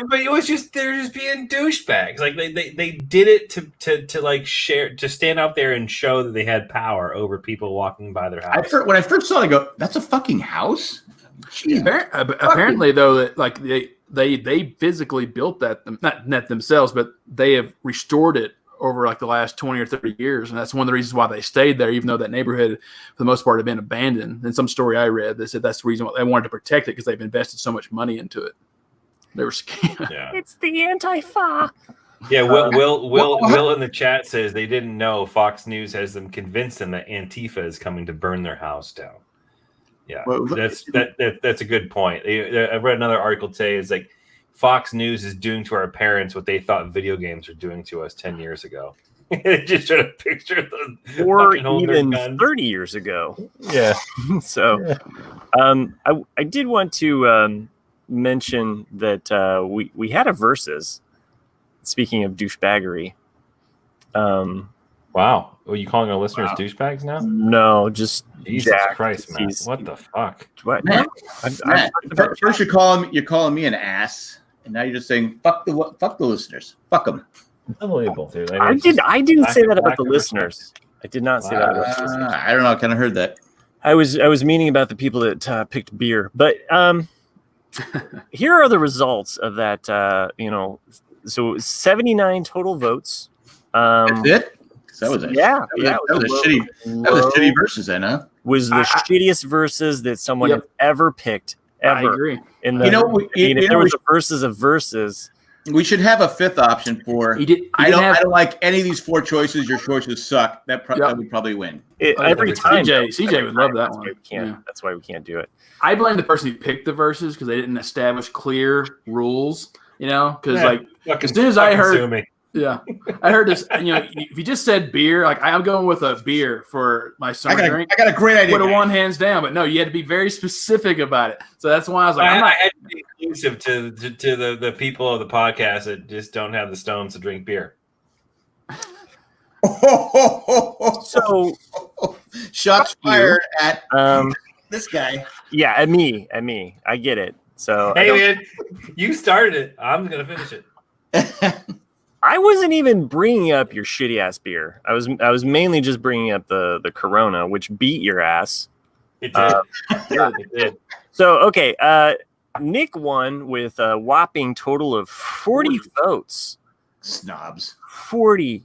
But it was just they're just being douchebags. Like they did it to like share, to stand out there and show that they had power over people walking by their house. When I first saw it, I go, "That's a fucking house." Jeez. Apparently, though, that like they physically built that, not themselves, but they have restored it over like the last 20 or 30 years, and that's one of the reasons why they stayed there, even though that neighborhood for the most part had been abandoned. In some story I read, they said that's the reason why they wanted to protect it because they've invested so much money into it. They were scared. Yeah. It's the Antifa. Yeah, Will in the chat says they didn't know Fox News has them convinced them that Antifa is coming to burn their house down. Yeah, Well, that's a good point. I read another article today. It's like Fox News is doing to our parents what they thought video games were doing to us 10 years ago. They just try to picture the Or fucking holding their even gun. 30 years ago. Yeah. So, I did want to mention that we had a versus. Speaking of douchebaggery, Wow. Are you calling our listeners douchebags now? no, just Jesus Jack, Christ, man! he's- What the fuck? What? Matt, I'm- Matt, I'm- first you're calling me an ass, and now you're just saying fuck the listeners, fuck them. Unbelievable, dude. I mean, didn't say that about lack the of listeners. I did not say that about the listeners. I don't know. I kind of heard that. I was meaning about the people that picked beer, but here are the results of that. So 79 total votes. That's it. That was a Yeah, that was a shitty. That was a shitty versus, then, huh? Was the shittiest verses that someone has ever picked I ever. agree. In the, if there was a versus of verses, We should have a fifth option for. He did. I don't like any of these four choices. Your choices suck. That would probably win. every time. CJ would love that That's one. why we can't. Yeah. That's why we can't do it. I blame the person who picked the verses because they didn't establish clear rules. Because Yeah. like Fucking- as soon as I fucking heard- sue me. yeah, I heard this. If you just said beer, like I'm going with a beer for my summer drink. I got a great idea. Would have won hands down, but no, you had to be very specific about it. So that's why I was like, I I'm not. had to be inclusive to the people of the podcast that just don't have the stones to drink beer. So shots fired at um, this guy. yeah, at me. I get it. So Hey man, you started it. I'm gonna finish it. I wasn't even bringing up your shitty ass beer. I was mainly just bringing up the Corona, which beat your ass. It did. It did. So, okay, Nick won with a whopping total of 40 votes. Snobs. 40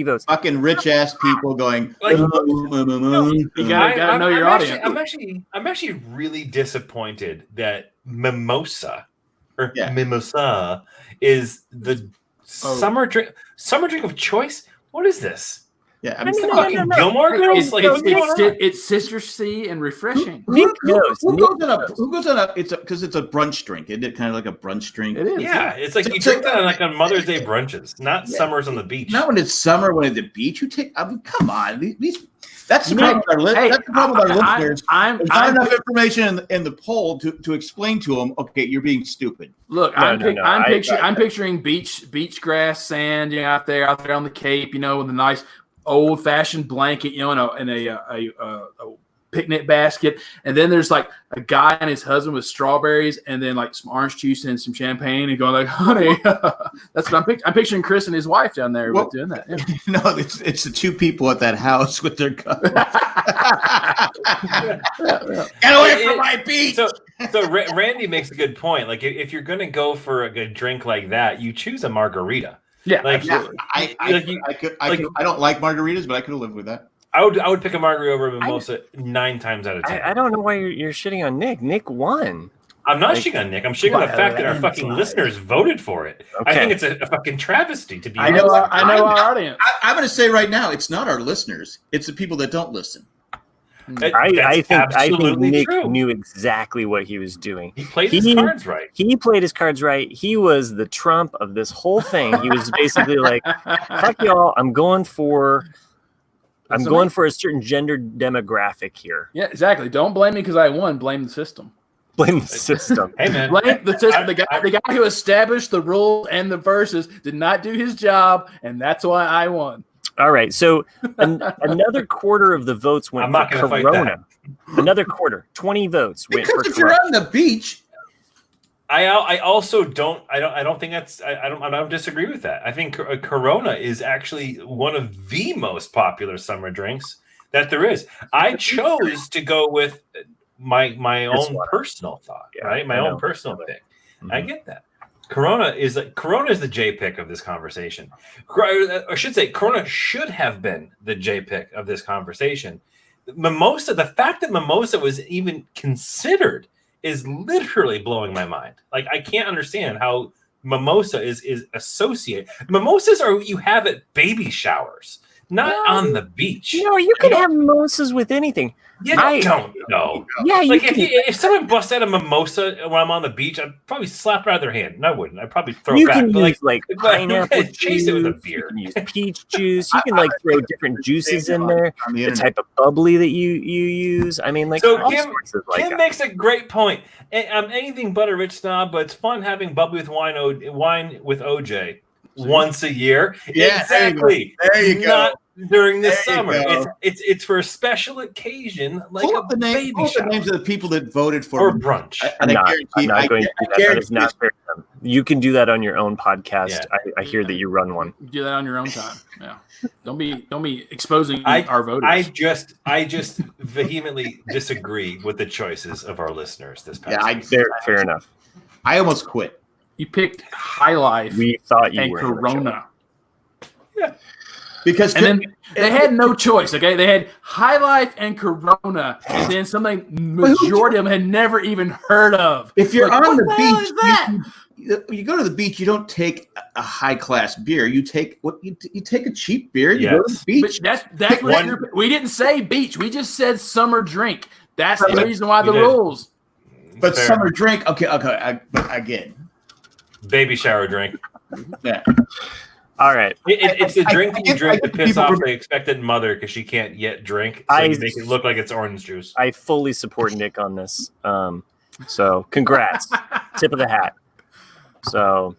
votes. Fucking rich ass people going. Like, You gotta know your audience. I'm actually really disappointed that Mimosa or Yeah. Mimosa is the summer drink of choice. What is this? Yeah, I No, mean, no, Fucking no, no. Gilmore Girls? Like, what's going on? It's citrusy and refreshing. Nick knows. who Nick goes on a? knows. Who goes on a? It's because it's a brunch drink. Isn't it kind of like a brunch drink? It is. Yeah, it's like you It's drink like- that on, like on Mother's Day brunches, not Yeah. summers on the beach. Not when it's summer, when it's the beach. You take. I mean, come on. These that's the problem with our Hey, that's the problem with our listeners. I'm There's not enough information in the poll to explain to them. Okay, you're being stupid. Look, No, I'm, no, no, I'm picturing beach grass, sand, out there on the Cape, with a nice old fashioned blanket, and a picnic basket, and then there's like a guy and his husband with strawberries, and then like some orange juice and some champagne, and going like, "Honey," that's what I'm picturing Chris and his wife down there doing that. Yeah. No, it's the two people at that house with their guns. Get away from my beach. So Randy makes a good point. Like, if you're gonna go for a good drink like that, you choose a margarita. Yeah, Like, absolutely. I don't like margaritas, but I could have lived with that. I would pick a margarita over a mimosa 9 times out of 10. I don't know why you're shitting on Nick. Nick won. I'm not shitting on Nick. I'm shitting on the fact that our Whatever. fucking listeners voted for it. I Okay. think it's a fucking travesty, to be I honest. know our audience. I'm going to say right now, it's not our listeners; it's the people that don't listen. I think absolutely Nick true. knew exactly what he was doing. He played his cards right. He played his cards right. He was the Trump of this whole thing. He was basically like, "Fuck y'all! I'm going for a certain gender demographic here. Yeah, exactly. Don't blame me because I won. Blame the system. Blame the system." Hey, man. Blame the system. The guy who established the rules and the verses did not do his job, and that's why I won. All right, so another quarter of the votes went I'm not for gonna fight Corona. Another quarter, 20 votes went Because for if you're Corona. on the beach, I also don't think that's I don't disagree with that. I think Corona is actually one of the most popular summer drinks that there is. I chose to go with my own personal thought, Yeah, right? My I own know. personal pick. Mhm. I get that. Corona is the J pick of this conversation. I should say Corona should have been the J pick of this conversation. Mimosa, the fact that Mimosa was even considered is literally blowing my mind. Like, I can't understand how Mimosa is associated. Mimosas are what you have at baby showers, not on the beach. You can have mimosas with anything. You I- don't know. Yeah, you Like, can. if someone busts out a mimosa when I'm on the beach, I'd probably slap it out of their hand. And I wouldn't. I'd probably throw You it back. can But use like but pineapple you chase it with a juice, beer. You can use peach juice. You can like throw different juices in there. on the The internet. type of bubbly that you use. I mean, like So all Kim- sorts of like. Kim makes a great point. I'm anything but a rich snob, but it's fun having bubbly with wine with OJ once a year. Yeah, exactly. There you go. Not during the There you summer. go. It's for a special occasion, like Pull a up the baby names shower of the people that voted for or him. brunch. I'm not going to do I that. That guarantee is not fair. You can do that on your own podcast. Yeah. I hear that you run one. Do that on your own time. Yeah. Don't be exposing I- our voters. I just vehemently disagree with the choices of our listeners this past Yeah, week. Fair enough. I almost quit. you picked High Life We thought you and were in the show. Corona. Because And then they had no choice, okay? They had High Life and Corona, and then something majority of them had never even heard of. if you're Like, on what the hell is that? beach, you go to the beach. You don't take a high class beer. You take you take a cheap beer. You go to the Yes. But beach. that's what One- we didn't say beach. We just said summer drink. That's the But- reason why We the did. rules. But Fair. summer drink. Okay. But again, Baby shower drink. yeah. All right. It's the drink that you I drink to get piss people off from- the expected mother because she can't yet drink. So you make it look like it's orange juice. I fully support Nick on this. So congrats. Tip of the hat. So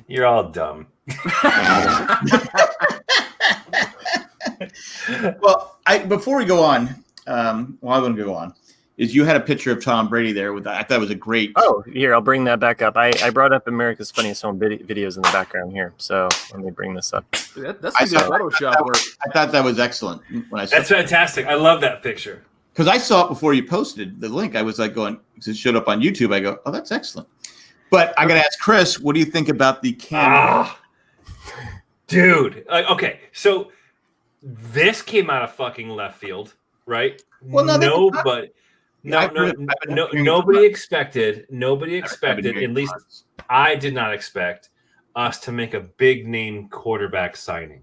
You're all dumb. Well, before we go on, I want to go on. Is you had a picture of Tom Brady there with I thought it was a great. here, I'll bring that back up. I brought up America's Funniest Home Videos in the background here. So let me bring this up. That's I the good saw- Photoshop work. I thought that was excellent when I saw That's fantastic. I love that picture. because I saw it before you posted the link. I was like going, because it showed up on YouTube. I go, oh, that's excellent. But I got to ask Chris, what do you think about the Cam? Dude, okay, so this came out of fucking left field, right? Well, no, nobody expected. Nobody expected. At least I did not expect us to make a big name quarterback signing.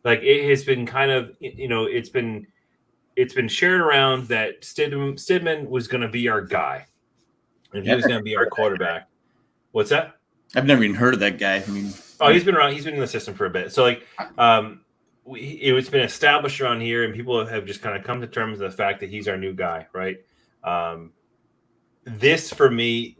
Like it has been kind of, it's been shared around that Stidman was going to be our guy, and he was going to be our quarterback. What's that? I've never even heard of that guy. I mean, he's been around. He's been in the system for a bit. So it's been established around here, and people have just kind of come to terms with the fact that he's our new guy, right? This for me,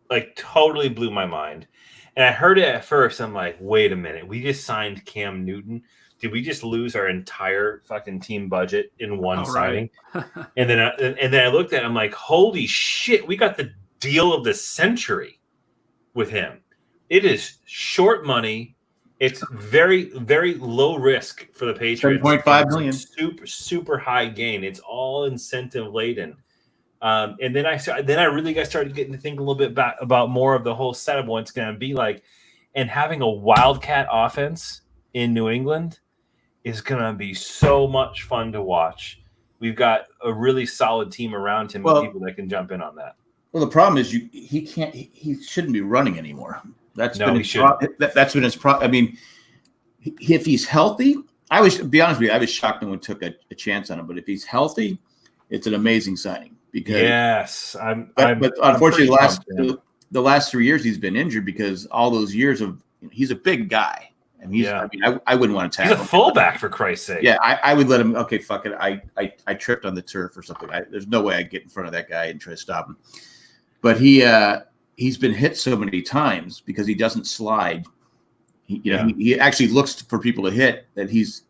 like, totally blew my mind. And I heard it at first. I'm like, wait a minute, we just signed Cam Newton. Did we just lose our entire fucking team budget in one signing? Right. and then I looked at it, I'm like, holy shit, we got the deal of the century with him. It is short money. It's very, very low risk for the Patriots. $7.5 million. Super, super high gain. It's all incentive laden. And then I really started getting to think a little bit about more of the whole setup, what it's going to be like, and having a wildcat offense in New England is going to be so much fun to watch. We've got a really solid team around him and people that can jump in on that. Well, the problem is he shouldn't be running anymore. That's been his problem. I mean, if he's healthy, be honest with you, I was shocked no one took a chance on him. But if he's healthy, it's an amazing signing. Because but unfortunately, the last 3 years he's been injured because all those years of he's a big guy. And I wouldn't want to tackle him. He's a fullback, for Christ's sake. Yeah, I would let him. Okay, fuck it. I tripped on the turf or something. There's no way I'd get in front of that guy and try to stop him. But he's been hit so many times because he doesn't slide. He actually looks for people to hit that he's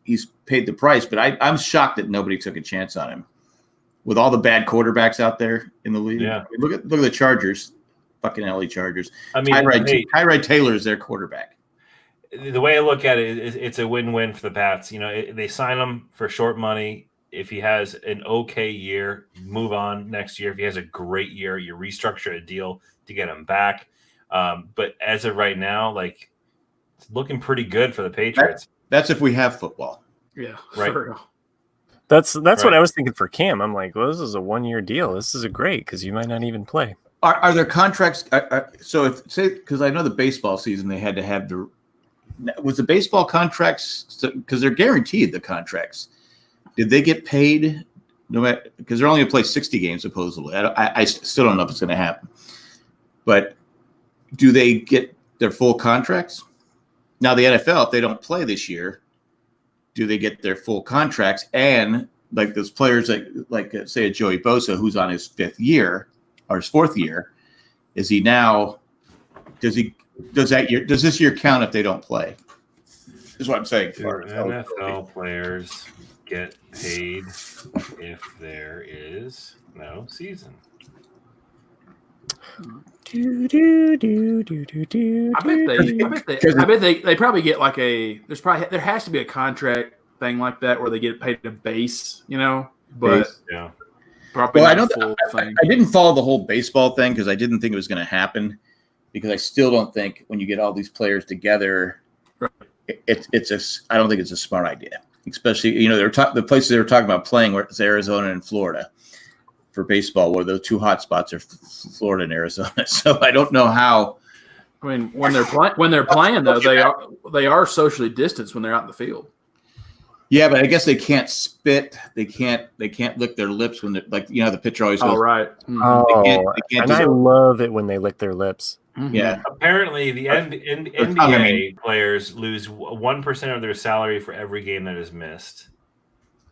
paid the price. But I'm shocked that nobody took a chance on him with all the bad quarterbacks out there in the league. Yeah, I mean, look at the Chargers, fucking LA Chargers. I mean, Tyrod Taylor is their quarterback. The way I look at it is it's a win-win for the Pats. They sign him for short money. If he has an okay year, move on next year. If he has a great year, you restructure a deal to get him back. But as of right now, like, it's looking pretty good for the Patriots. That's if we have football. Yeah, right. That's what I was thinking for Cam. I'm like, well, this is a 1-year deal. This is great because you might not even play. Are there contracts? Because I know the baseball season they had to have was the baseball contracts because they're guaranteed the contracts. Did they get paid? No matter because they're only going to play 60 games supposedly. I still don't know if it's going to happen. But do they get their full contracts? Now the NFL, if they don't play this year, do they get their full contracts? And like those players, like say a Joey Bosa, who's on his 5th year or his 4th year, is he now? Does this year count if they don't play? Is what I'm saying. NFL players get paid if there is no season. I bet they probably get like there has to be a contract thing like that where they get paid a base, but yeah. Probably I didn't follow the whole baseball thing because I didn't think it was going to happen. Because I still don't think when you get all these players together, I don't think it's a smart idea. Especially, the places they were talking about playing were Arizona and Florida for baseball, where the two hot spots are Florida and Arizona. So I don't know how. I mean, when they're playing though, they are socially distanced when they're out in the field. Yeah, but I guess they can't spit. They can't lick their lips when they're the pitcher always goes. Oh, right. Mm-hmm. I love it when they lick their lips. Mm-hmm. Yeah. Apparently, the NBA players lose 1% of their salary for every game that is missed,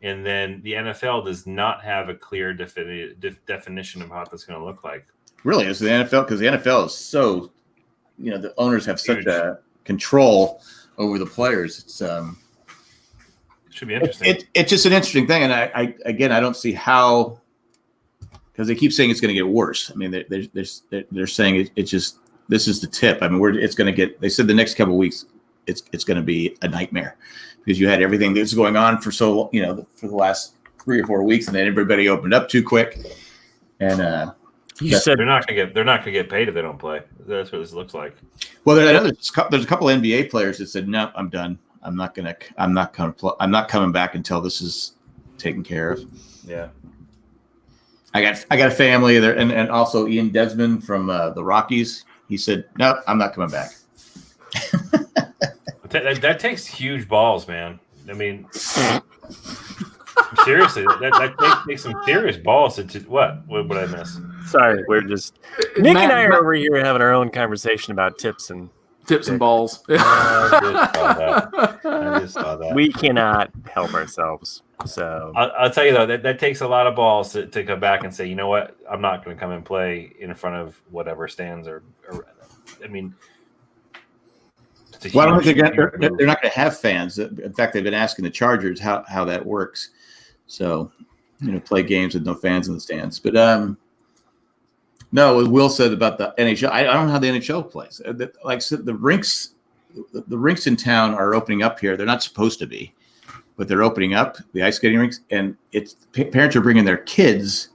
and then the NFL does not have a clear definition of how that's going to look like. Really, is the NFL because the NFL is so, the owners have such a control over the players. It's should be interesting. It's just an interesting thing, and I don't see how because they keep saying it's going to get worse. I mean, they're saying it's just. This is the tip. I mean, it's going to get. They said the next couple of weeks, it's going to be a nightmare because you had everything that's going on for for the last 3 or 4 weeks, and then everybody opened up too quick, and You said They're not gonna get paid if they don't play. That's what this looks like. Well, there's a couple of NBA players that said, "No, I'm done. I'm not coming back until this is taken care of." Yeah. I got a family there, and also Ian Desmond from the Rockies. He said, "No, I'm not coming back." That takes huge balls, man. I mean, seriously, that takes some serious balls to what? What would I miss? sorry. We're just Nick and I are over here having our own conversation about tips and balls. I just saw that. we cannot help ourselves. So I'll tell you though, that takes a lot of balls to come back and say, you know what, I'm not going to come and play in front of whatever stands or I mean, Well, I don't think they're not going to have fans. In fact, they've been asking the Chargers how that works. So, play games with no fans in the stands. But no, what Will said about the NHL, I don't know how the NHL plays. Like I said, the rinks in town are opening up here. They're not supposed to be, but they're opening up the ice skating rinks, and parents are bringing their kids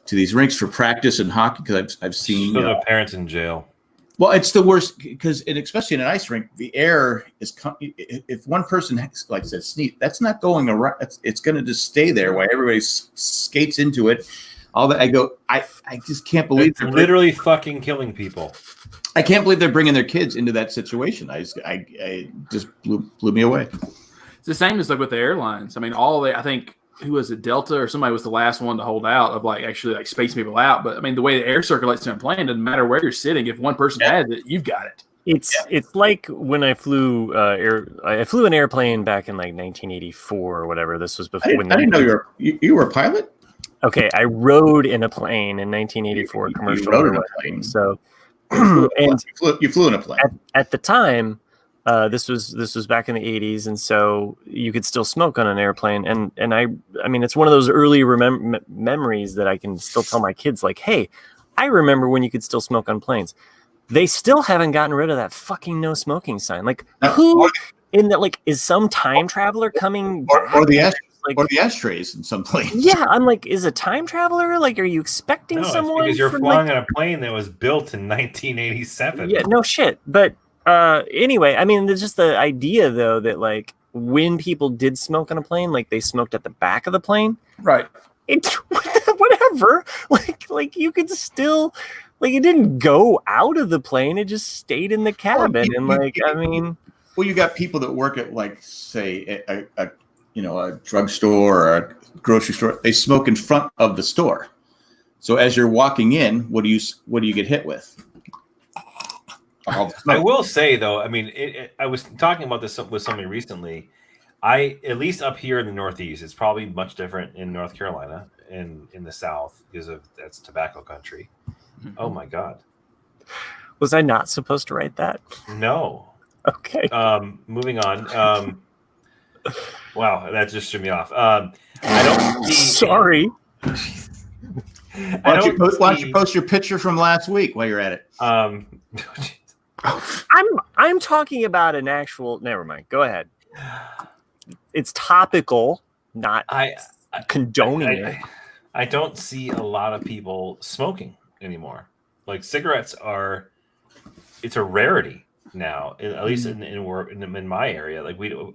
to these rinks for practice and hockey because I've seen the parents in jail. Well, it's the worst because, especially in an ice rink, the air is. If one person, like I said, sneeze, that's not going around. It's going to just stay there while everybody skates into it. All that I just can't believe they're literally fucking killing people. I can't believe they're bringing their kids into that situation. I just blew me away. It's the same as like with the airlines. I mean, I think. Who was it? Delta or somebody was the last one to hold out of actually spacing people out. But I mean, the way the air circulates in a plane doesn't matter where you're sitting. If one person has it, you've got it. it's like when I flew I flew an airplane back in 1984 or whatever. This was before. I didn't know you were a pilot. Okay, I rode in a plane in 1984 commercial. You rode in a plane. So and you flew in a plane at the time. This was back in the 80s, and so you could still smoke on an airplane. And I mean, it's one of those early memories that I can still tell my kids, like, hey, I remember when you could still smoke on planes. They still haven't gotten rid of that fucking no smoking sign. Like, who in that, is some time traveler coming or the ashtrays in some planes? Yeah, I'm like, is a time traveler? Like, are you expecting someone? Because you're flying on a plane that was built in 1987. Yeah, no shit. But anyway, I mean, there's just the idea though that when people did smoke on a plane, they smoked at the back of the plane, right? Whatever. Like you could still, it didn't go out of the plane; it just stayed in the cabin. Well, you got people that work at say a drugstore or a grocery store. They smoke in front of the store. So as you're walking in, what do you get hit with? I will say though, I mean, I was talking about this with somebody recently. At least up here in the Northeast, it's probably much different in North Carolina and in the South because that's tobacco country. Mm-hmm. Oh my God. Was I not supposed to write that? No. Okay. Moving on. Wow, that just threw me off. I don't see. Sorry. Why don't you post your picture from last week while you're at it? I'm talking about an actual. Never mind. Go ahead. It's topical, not condoning it. I don't see a lot of people smoking anymore. Cigarettes it's a rarity now, at least in my area.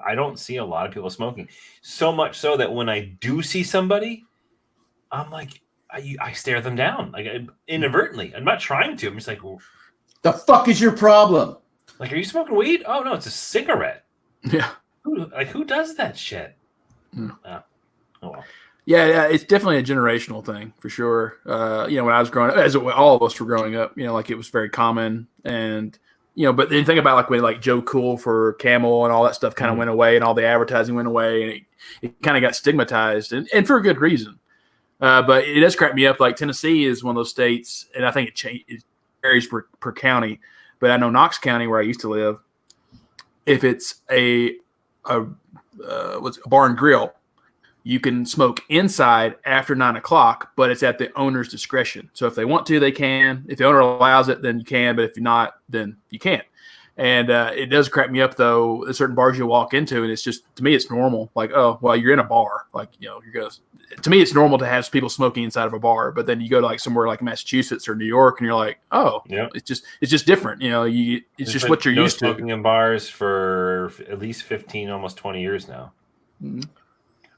I don't see a lot of people smoking. So much so that when I do see somebody, I'm like, I stare them down inadvertently. I'm not trying to. I'm just like, the fuck is your problem? Are you smoking weed? Oh no, it's a cigarette. Yeah. Who does that shit? Mm. Oh well. Yeah, it's definitely a generational thing for sure. When I was growing up, as all of us were growing up, it was very common. And but then think about when Joe Cool for Camel and all that stuff kind of went away, and all the advertising went away, and it kind of got stigmatized, and for a good reason. But it does crack me up. Tennessee is one of those states, and I think it varies per county. But I know Knox County, where I used to live, if it's a bar and grill, you can smoke inside after 9 o'clock, but it's at the owner's discretion. So if they want to, they can. If the owner allows it, then you can. But if you're not, then you can't. And it does crack me up, though. There's certain bars you walk into, and it's just, to me, it's normal. Oh, well, you're in a bar. You're going to, to me, it's normal to have people smoking inside of a bar, but then you go to like somewhere like Massachusetts or New York, and you're like, oh, Yep. it's just different. You know, it's There's just been what you're no used to. smoking in bars for at least 15, almost 20 years now. Mhm.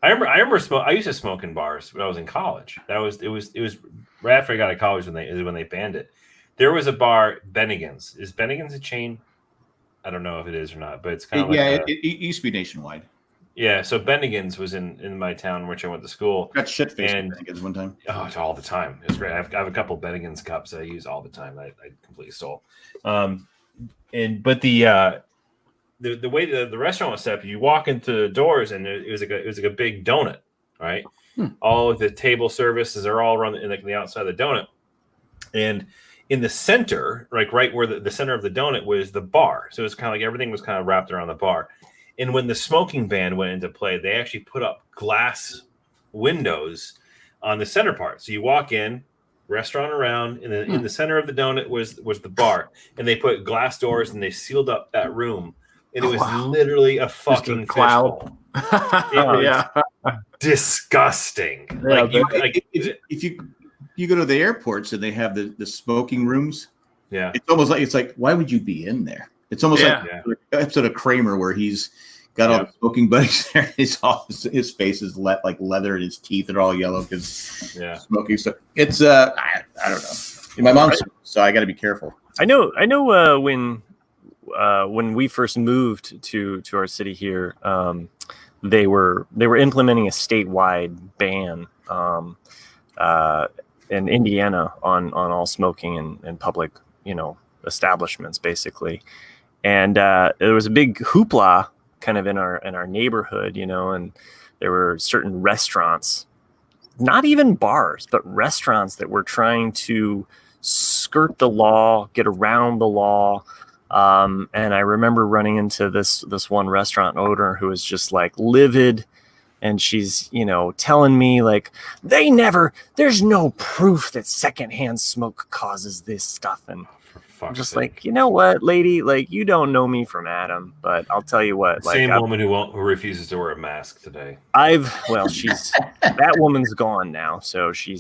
I remember I used to smoke in bars when I was in college. It was right after I got out of college when they banned it. There was a bar, Bennigan's. Is Bennigan's a chain? I don't know if it is or not, but it's kind of like it used to be nationwide. yeah. So Bennigan's was in my town, which I went to school. Got shit faced And- one time. Oh, it's all the time. It's great. I have a couple Bennigan's cups that I use all the time. I completely stole. But the way the restaurant was set up, you walk into the doors and it was like a big donut, right? All of the table services are all around the outside of the donut, and in the center, like right where the center of the donut was the bar. So it's kind of like everything was kind of wrapped around the bar. And when the smoking ban went into play, they actually put up glass windows on the center part. So you walk in, restaurant around, and then in the center of the donut was the bar. And they put glass doors and they sealed up that room. And it was literally a fucking cloud. fishbowl. Yeah. Disgusting. Yeah, If you go to the airports and they have the smoking rooms, yeah. it's almost like why would you be in there? It's almost like an episode of Kramer where he's got all the smoking buddies there. His face is like leather and his teeth are all yellow because smoking. So it's I don't know. My mom's so I got to be careful. I know. When we first moved to our city here, they were implementing a statewide ban in Indiana on all smoking in public, establishments, basically. And there was a big hoopla kind of in our neighborhood, and there were certain restaurants, not even bars, but restaurants that were trying to skirt the law, get around the law. And I remember running into this one restaurant owner who was just like livid. And she's, telling me like, there's no proof that secondhand smoke causes this stuff. And I'm just like, you know what, lady, like, you don't know me from Adam, but I'll tell you what, like, Same woman who refuses to wear a mask today. That woman's gone now. So she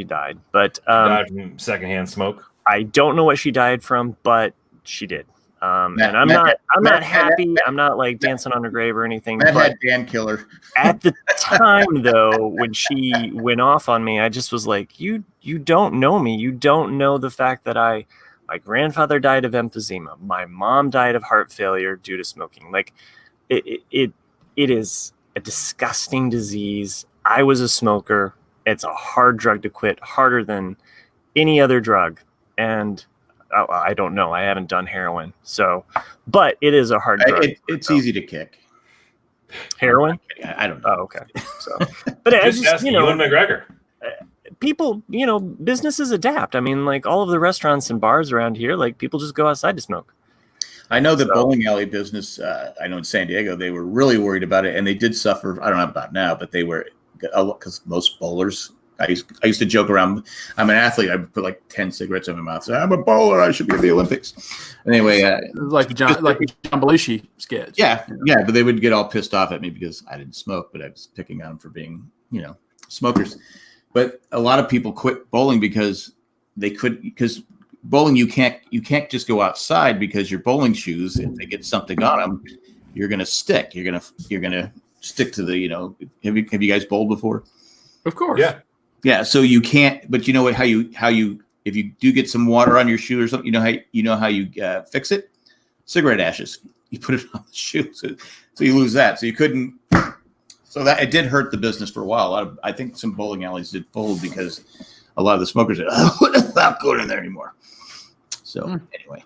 died, but, died from secondhand smoke. I don't know what she died from, but she did. And I'm not happy. I'm not like dancing on her grave or anything. That but had Dan Killer. at the time, though, when she went off on me, I just was like, you don't know me. You don't know the fact that my grandfather died of emphysema. My mom died of heart failure due to smoking. Like it is a disgusting disease. I was a smoker. It's a hard drug to quit, harder than any other drug. And I don't know. I haven't done heroin, but it is a hard drug. It's easy to kick. Heroin? I don't know. Oh, okay. So, but I just Ewan McGregor. People, businesses adapt. I mean, like all of the restaurants and bars around here, like people just go outside to smoke. I know the bowling alley business. I know in San Diego they were really worried about it, and they did suffer. I don't know about now, but they were because most bowlers. I used to joke around. I'm an athlete. I put like 10 cigarettes in my mouth. So I'm a bowler. I should be at the Olympics. Anyway, like John Belushi sketch. Yeah, but they would get all pissed off at me because I didn't smoke, but I was picking on them for being, smokers. But a lot of people quit bowling because because bowling you can't just go outside because your bowling shoes, if they get something on them, you're gonna stick. You're gonna stick to the. Have you guys bowled before? Of course. Yeah. Yeah, so you can't. But you know what? How you if you do get some water on your shoe or something, you know how you fix it? Cigarette ashes. You put it on the shoe, so you lose that. So you couldn't. So that it did hurt the business for a while. I think some bowling alleys did fold because a lot of the smokers said, "Oh, not going in there anymore." So anyway.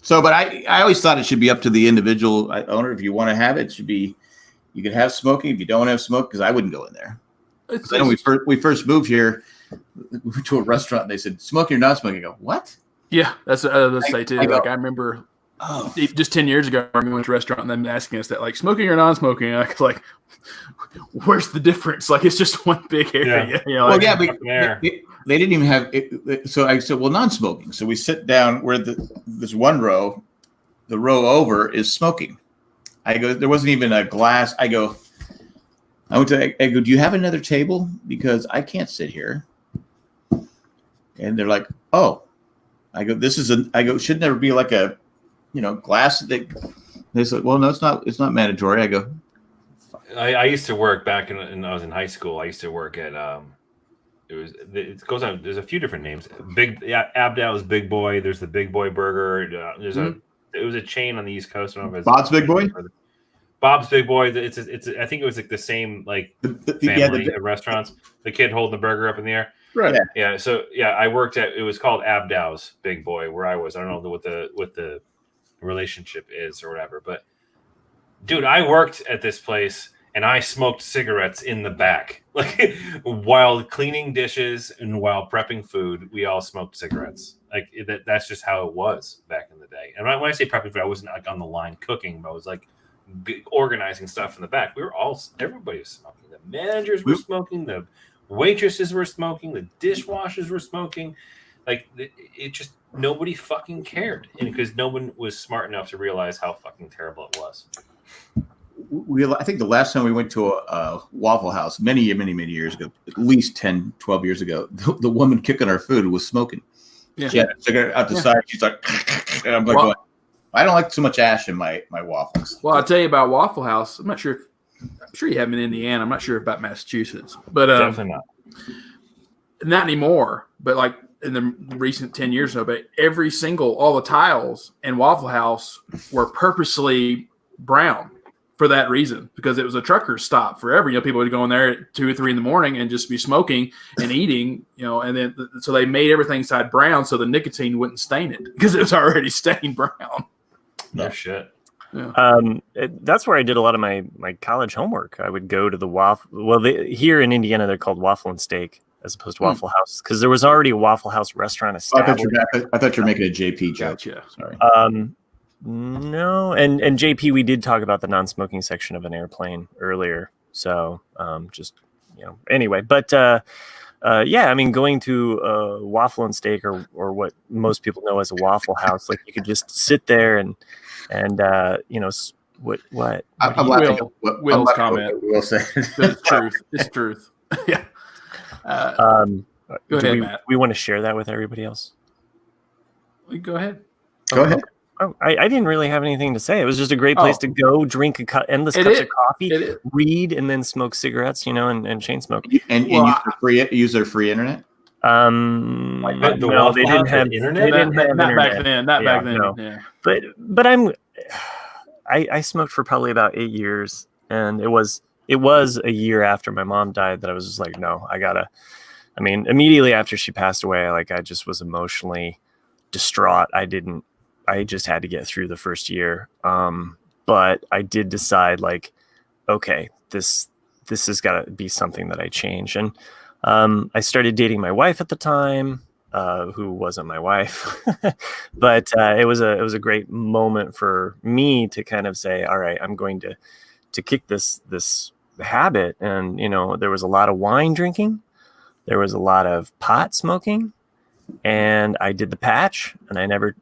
So, but I always thought it should be up to the individual owner. If you want to have it, should be you could have smoking. If you don't have smoke, because I wouldn't go in there. Then we first moved here, we went to a restaurant and they said, smoking or not smoking? I go, what? Yeah, that's what I was say too. I go, I remember just 10 years ago, we went to a restaurant and them asking us that, like, smoking or non-smoking. And I was like, where's the difference? Like, it's just one big area. Yeah. But they didn't even have it. So I said, well, non-smoking. So we sit down where this one row, the row over is smoking. I go, there wasn't even a glass. I go, I went to, I go, do you have another table? Because I can't sit here. And they're like, oh. I go, should there be like a, glass? They said, well, no, it's not mandatory. I go, I used to work back when I was in high school. I used to work at it goes on. There's a few different names. Abdal's Big Boy. There's the Big Boy Burger. It was a chain on the East Coast. I don't know if it's Bob's Big Boy. Bob's Big Boy. I think it was like the same family of restaurants. The kid holding the burger up in the air. Right. Yeah. So I worked at. It was called Abdal's Big Boy where I was. I don't know what the relationship is or whatever. But dude, I worked at this place and I smoked cigarettes in the back, like while cleaning dishes and while prepping food. We all smoked cigarettes. Like that's just how it was back in the day. And when I say prepping food, I wasn't like on the line cooking, but I was like organizing stuff in the back. Everybody was smoking. The managers were smoking. The waitresses were smoking. The dishwashers were smoking. Like it just nobody fucking cared, and because no one was smart enough to realize how fucking terrible it was. I think the last time we went to a Waffle House many years ago, at least 10, 12 years ago, the woman cooking our food was smoking. Yeah. She had a cigarette out the side. She's like, and I'm like, going, I don't like too much ash in my waffles. Well, I'll tell you about Waffle House. I'm sure you have them in Indiana. I'm not sure about Massachusetts, but Definitely not. Not anymore. But like in the recent 10 years or so, but all the tiles in Waffle House were purposely brown for that reason, because it was a trucker's stop forever. People would go in there at 2 or 3 in the morning and just be smoking and eating, and then so they made everything side brown so the nicotine wouldn't stain it because it was already stained brown. No shit. Yeah. That's where I did a lot of my college homework. I would go to the Waffle. Well, here in Indiana, they're called Waffle and Steak as opposed to Waffle House, because there was already a Waffle House restaurant established. I thought you were making a JP joke. Gotcha. Sorry. No, and JP, we did talk about the non-smoking section of an airplane earlier. So anyway, but I mean, going to Waffle and Steak or what most people know as a Waffle House, like you could just sit there and what I'm laughing at Will's comment. Will say. It's truth. It's truth. Yeah. Go ahead, Matt. We want to share that with everybody else. Go ahead. Go ahead. Oh, I didn't really have anything to say. It was just a great place to go, drink endless cups of coffee, read, and then smoke cigarettes, and chain smoke. And use their free internet? No, they didn't have internet. Not back then. No. Yeah. But I smoked for probably about 8 years, and it was a year after my mom died that I was just like, no, immediately after she passed away, like I just was emotionally distraught. I just had to get through the first year. But I did decide, like, okay, this has got to be something that I change. And I started dating my wife at the time, who wasn't my wife. But it was a great moment for me to kind of say, all right, I'm going to kick this habit. And, there was a lot of wine drinking. There was a lot of pot smoking. And I did the patch, and I never,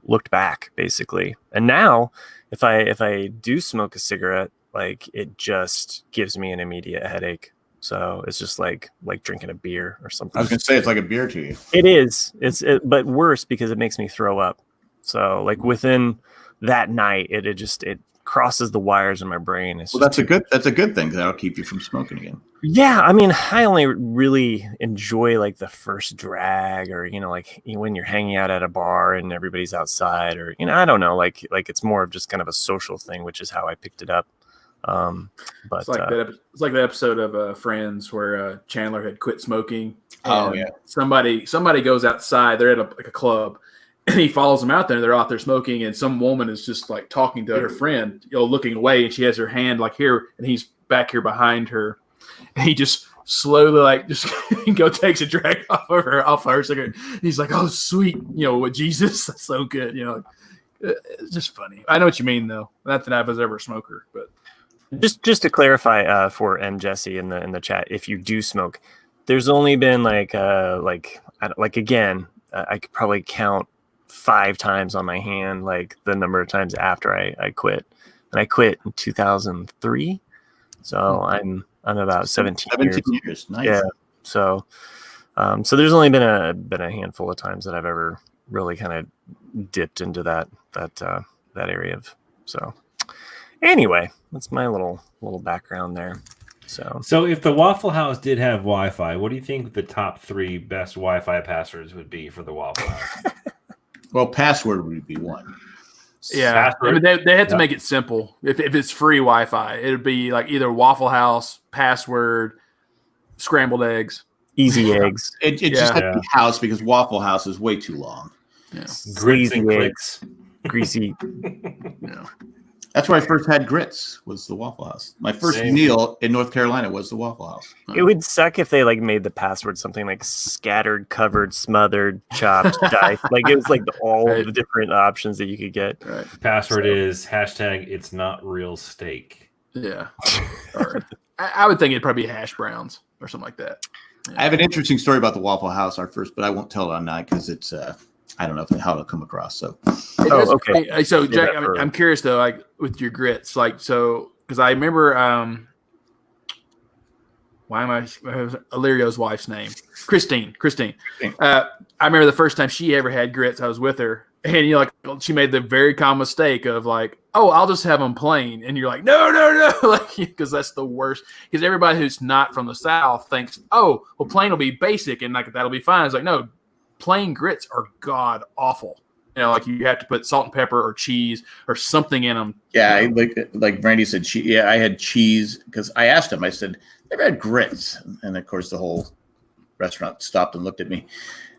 looked back, basically. And now, if I do smoke a cigarette, like it just gives me an immediate headache. So it's just like drinking a beer or something. I was gonna say it's like a beer to you. It is. But worse because it makes me throw up. So like within that night, it crosses the wires in my brain. That's a good thing. That'll keep you from smoking again. Yeah, I only really enjoy like the first drag, or when you're hanging out at a bar and everybody's outside, or I don't know, like it's more of just kind of a social thing, which is how I picked it up. But it's like the episode of Friends where Chandler had quit smoking. Oh yeah. Somebody goes outside. They're at a club. And he follows them out there, and they're out there smoking, and some woman is just like talking to her friend, looking away, and she has her hand like here, and he's back here behind her, and he just slowly takes a drag off her cigarette. He's like, "Oh, sweet, with Jesus, that's so good." It's just funny. I know what you mean, though. Not that I was ever a smoker, but just to clarify for Jesse in the chat, if you do smoke, there's only been I could probably count 5 times on my hand, like the number of times after I quit. And I quit in 2003. So I'm about 17 years. 17 years. Nice. Yeah. So so there's only been a handful of times that I've ever really kind of dipped into that area of. So anyway, that's my little background there. So if the Waffle House did have Wi-Fi, what do you think the top 3 best Wi-Fi passwords would be for the Waffle House? Well, password would be one. Yeah, I mean, they had to make it simple. If it's free Wi-Fi, it would be like either Waffle House, password, scrambled eggs. Easy eggs. It just had to be house because Waffle House is way too long. Yeah. Grits and clicks. Greasy. Yeah. That's where I first had grits, was the Waffle House. My first meal in North Carolina was the Waffle House. It would suck if they like made the password something like scattered, covered, smothered, chopped, diced. Like it was like all the different options that you could get. Right. Password is #it's not real steak. Yeah. I would think it'd probably be hash browns or something like that. Yeah. I have an interesting story about the Waffle House, our first, but I won't tell it on night because it's I don't know how it'll come across. So, okay. So, Jack, I'm curious though, like with your grits, like so, because I remember, why am I Illyrio's wife's name? Christine. I remember the first time she ever had grits, I was with her, and she made the very common mistake of like, oh, I'll just have them plain, and you're like, no, like because that's the worst. Because everybody who's not from the South thinks, oh, well, plain will be basic, and like that'll be fine. It's like no. Plain grits are god awful. Like you have to put salt and pepper or cheese or something in them. Yeah, like Brandy said, I had cheese because I asked him. I said, "Never had grits," and of course the whole restaurant stopped and looked at me.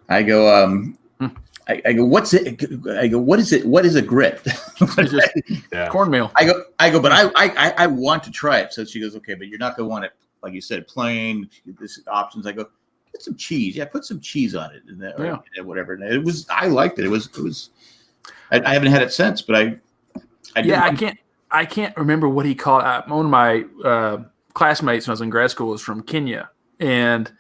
I go, I go, what's it? I go, what is it? What is a grit? It's just cornmeal. I go, but I want to try it. So she goes, okay, but you're not going to want it like you said, plain. This options. I go. Put some cheese. Yeah, put some cheese on it and whatever. And I liked it. It was I haven't had it since, but I can't remember what he called it. One of my classmates when I was in grad school was from Kenya, and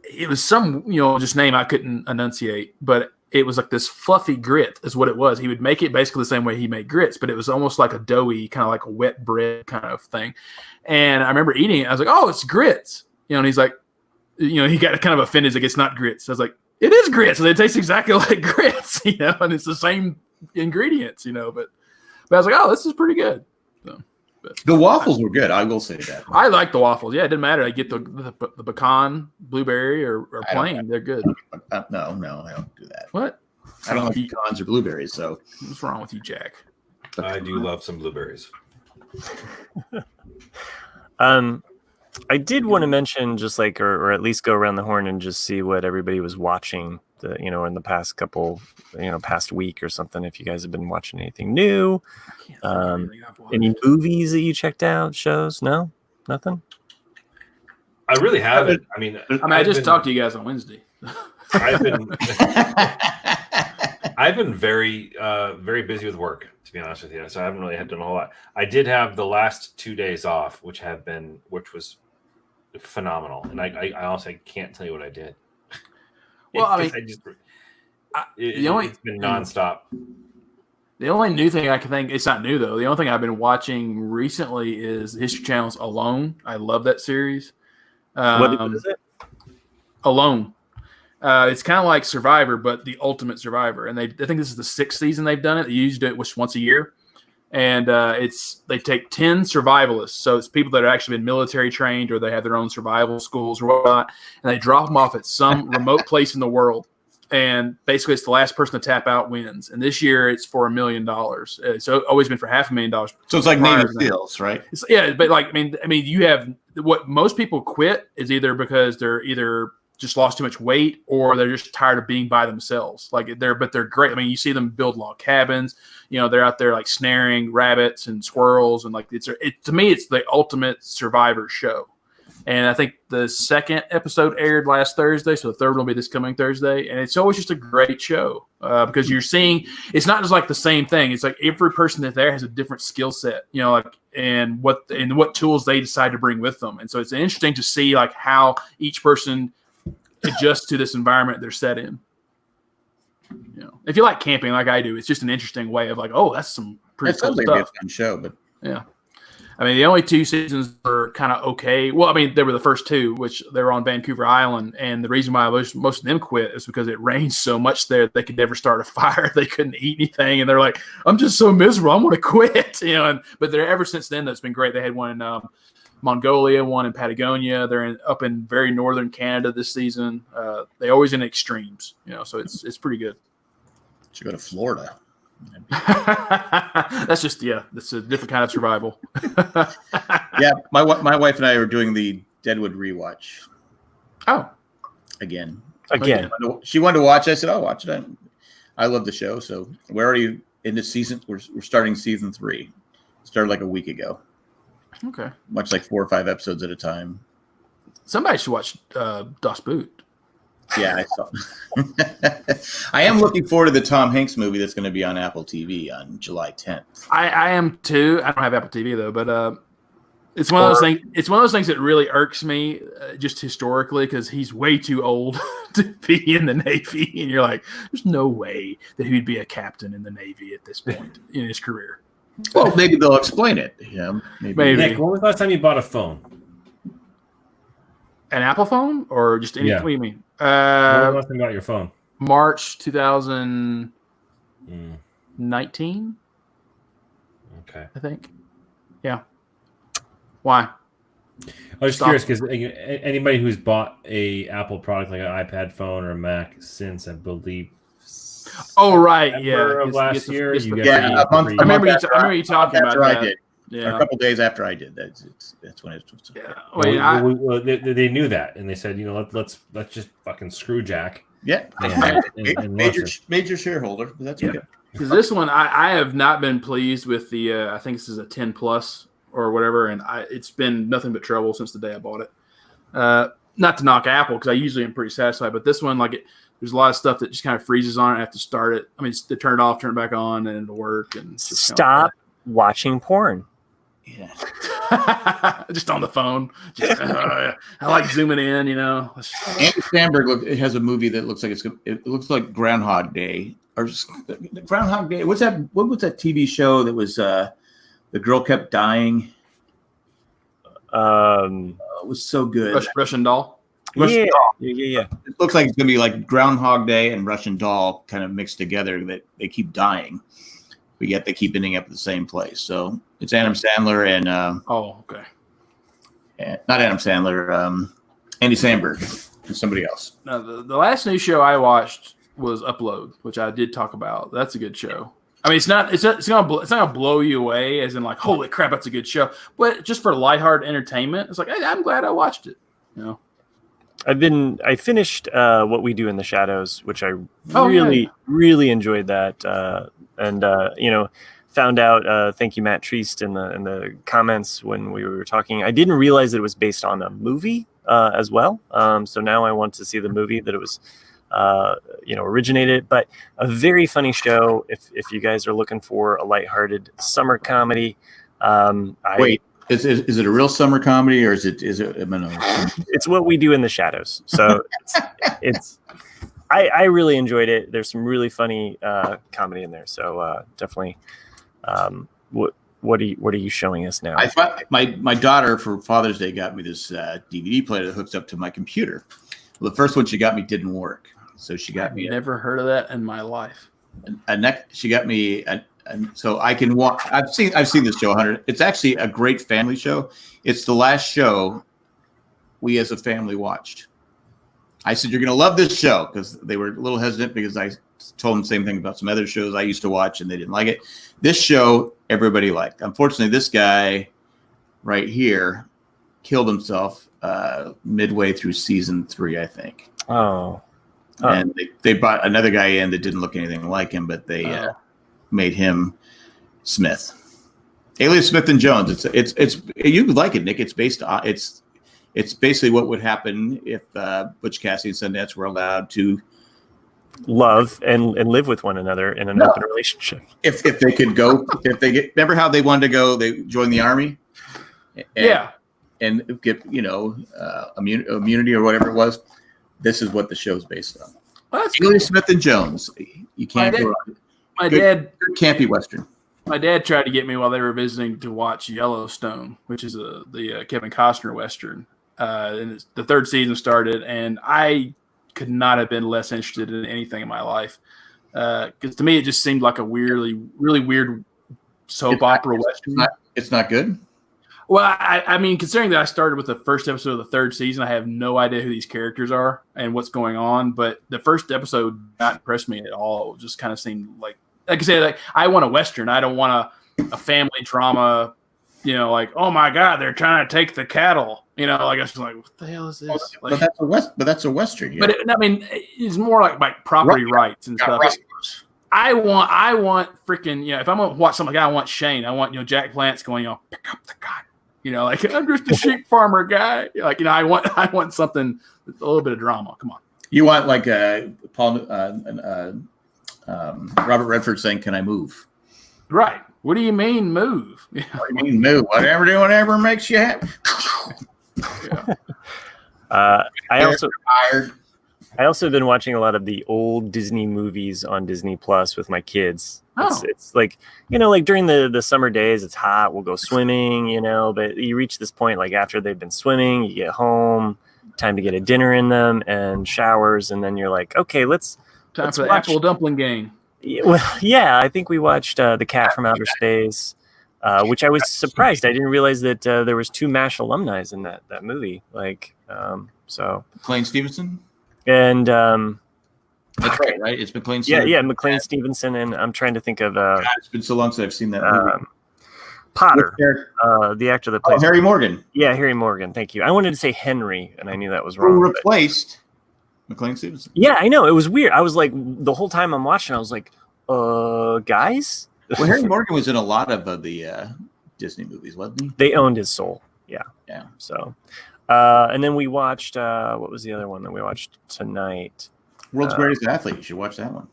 it was some just name I couldn't enunciate, but it was like this fluffy grit is what it was. He would make it basically the same way he made grits, but it was almost like a doughy, kind of like a wet bread kind of thing. And I remember eating it. I was like, oh, it's grits. And he's like, he got kind of offended like it's not grits. I was like, it is grits. And it tastes exactly like grits, and it's the same ingredients, but I was like, oh, this is pretty good. So, the waffles were good. I will say that. I like the waffles. Yeah, it didn't matter. I get the pecan, blueberry, or plain. They're good. No, I don't do that. What? I don't like pecans or blueberries. So what's wrong with you, Jack? I do love some blueberries. I did want to mention just like, or at least go around the horn and just see what everybody was watching, in the past past week or something. If you guys have been watching anything new, any movies that you checked out, shows? No, nothing. I really haven't. I mean, I just talked to you guys on Wednesday. I've been very, very busy with work, to be honest with you. So I haven't really had done a whole lot. I did have the last 2 days off, which was phenomenal, and I honestly can't tell you what I did. Well, it's been nonstop. The only new thing I can think, it's not new though. The only thing I've been watching recently is History Channel's Alone. I love that series. What is it? Alone. It's kind of like Survivor, but the ultimate Survivor. And I think this is the 6th season they've done it. They usually do it once a year. And they take 10 survivalists. So it's people that have actually been military trained or they have their own survival schools or whatnot. And they drop them off at some remote place in the world. And basically it's the last person to tap out wins. And this year it's for $1 million. So it's always been for $500,000. So it's like Navy SEALs, right? But like, I mean, you have what most people quit is either because they're either just lost too much weight or they're just tired of being by themselves. But they're great. I mean, you see them build log cabins, they're out there like snaring rabbits and squirrels. And like, to me, it's the ultimate survivor show. And I think the 2nd episode aired last Thursday. So the 3rd will be this coming Thursday. And it's always just a great show because you're seeing, it's not just like the same thing. It's like every person that there has a different skill set, and what tools they decide to bring with them. And so it's interesting to see like how each person adjust to this environment they're set in. If you like camping like I do, it's just an interesting way of like, oh, that's some pretty cool stuff. Like a fun show, but yeah. I mean, the only 2 seasons were kind of okay. Well, I mean, they were the first 2, which they were on Vancouver Island, and the reason why most of them quit is because it rained so much there they could never start a fire. They couldn't eat anything, and they're like, "I'm just so miserable. I'm going to quit." But they're ever since then. That's been great. They had one in Mongolia, one in Patagonia. They're up in very northern Canada this season. They always in extremes, so it's pretty good. Should go to Florida. That's a different kind of survival. Yeah, my wife and I are doing the Deadwood rewatch. Oh, again. She wanted to watch. I said, "I'll watch it." I love the show, so we're already into season. We're starting season 3. Started like a week ago. Okay. Much like 4 or 5 episodes at a time. Somebody should watch Das Boot. Yeah, I saw. I am looking forward to the Tom Hanks movie that's going to be on Apple TV on July 10th. I am too. I don't have Apple TV though, but it's one of those things. It's one of those things that really irks me, just historically, because he's way too old to be in the Navy, and you're like, there's no way that he would be a captain in the Navy at this point in his career. Well, maybe they'll explain it. Yeah, maybe. Nick, when was the last time you bought a phone? An Apple phone or just any? Yeah. What do you mean? When was the last time you got your phone? March 2019. Okay. I think. Yeah. Why? I was just curious because anybody who's bought a Apple product like an iPad phone or a Mac since, I believe, oh right, September yeah, of last year, you got yeah, I remember you talking about I that. did. Yeah. A couple days after I did. That's when it was. Yeah. They knew that, and they said, let's just fucking screw Jack. Yeah, and major shareholder. But that's okay. Because this one, I have not been pleased with the. I think this is a 10 plus or whatever, and it's been nothing but trouble since the day I bought it. Not to knock Apple, because I usually am pretty satisfied, but this one, there's a lot of stuff that just kind of freezes on it. I have to start it. I mean, to turn it off, turn it back on, and it'll work. And it's just stop watching porn. Yeah. Just on the phone. I like zooming in, Andy Samberg has a movie that looks like it looks like Groundhog Day or Groundhog Day. What was that TV show that was the girl kept dying? It was so good. Russian Doll. Yeah. It looks like it's gonna be like Groundhog Day and Russian Doll kind of mixed together. That they keep dying, but yet they keep ending up at the same place. So it's Adam Sandler and okay. Not Adam Sandler, Andy Samberg and somebody else. Now the last new show I watched was Upload, which I did talk about. That's a good show. I mean, it's not gonna blow you away, as in like, holy crap, that's a good show. But just for lighthearted entertainment, it's like, hey, I'm glad I watched it. I finished What We Do in the Shadows, which I really enjoyed that, and found out. Thank you, Matt Treist, in the comments when we were talking. I didn't realize that it was based on a movie as well. So now I want to see the movie that it was. Originated, but a very funny show. If you guys are looking for a lighthearted summer comedy, Wait, is it a real summer comedy or is it? It's What We Do in the Shadows. So I really enjoyed it. There's some really funny comedy in there. So definitely. What are you showing us now? My daughter for Father's Day got me this DVD player that hooks up to my computer. Well, the first one she got me didn't work, so she got me. Never heard of that in my life. She got me, so I can watch. I've seen this show 100. It's actually a great family show. It's the last show we as a family watched. I said, "You're going to love this show," because they were a little hesitant because I told them the same thing about some other shows I used to watch and they didn't like it. This show everybody liked. Unfortunately, this guy right here killed himself midway through season 3, I think. And they brought another guy in that didn't look anything like him, but they made him Smith, Alias Smith and Jones. It's you would like it, Nick. It's based on it's basically what would happen if Butch Cassidy and Sundance were allowed to love and live with one another in an open relationship. If they could go, remember how they wanted to go? They joined the army. And get immunity or whatever it was. This is what the show's based on. Well, Alias Smith and Jones. You can't go wrong. My dad campy Western. My dad tried to get me while they were visiting to watch Yellowstone, which is the Kevin Costner Western. And the third season started, and I could not have been less interested in anything in my life. Because to me, it just seemed like a really weird soap opera Western. It's not good. Well, I mean, considering that I started with the first episode of the third season, I have no idea who these characters are and what's going on. But the first episode did not impress me at all. It just kind of seemed like I said, like I want a Western. I don't want a family drama. You know, like, oh my God, they're trying to take the cattle. You know, like I was like, what the hell is this? But that's a Western. Yeah. But I mean, it's more like property rights and stuff. I want freaking, you know, if I'm gonna watch something like that, I want Shane. I want, you know, Jack Palance going, you know, pick up the gun. You know, like I'm just a sheep farmer guy. Like, you know, I want something with a little bit of drama. Come on. You want like Robert Redford saying, "Can I move?" Right. What do you mean move? What do you mean move? Whatever makes you happy. Yeah. I also been watching a lot of the old Disney movies on Disney Plus with my kids. Oh. It's like, you know, like during the summer days, it's hot. We'll go swimming, you know, but you reach this point, like after they've been swimming, you get home, time to get a dinner in them and showers. And then you're like, okay, let's Time for the watch. apple dumpling game. Well, yeah, I think we watched The Cat from Outer Space, which I was surprised. I didn't realize that there was 2 MASH alumni in that movie. Like, so. McLean Stevenson. And That's right? It's McLean Stevenson. yeah, McLean Stevenson, and I'm trying to think of God, it's been so long since I've seen that movie. Potter, the actor that plays Harry Morgan. Yeah, Harry Morgan. Thank you. I wanted to say Henry, and I knew that was Who wrong. replaced McLean Stevenson? Yeah, I know. It was weird. I was like, the whole time I'm watching, I was like, guys? Well, Harry Morgan was in a lot of the Disney movies, wasn't he? They owned his soul. Yeah. Yeah. So, and then we watched, what was the other one that we watched tonight? World's Greatest Athlete. You should watch that one.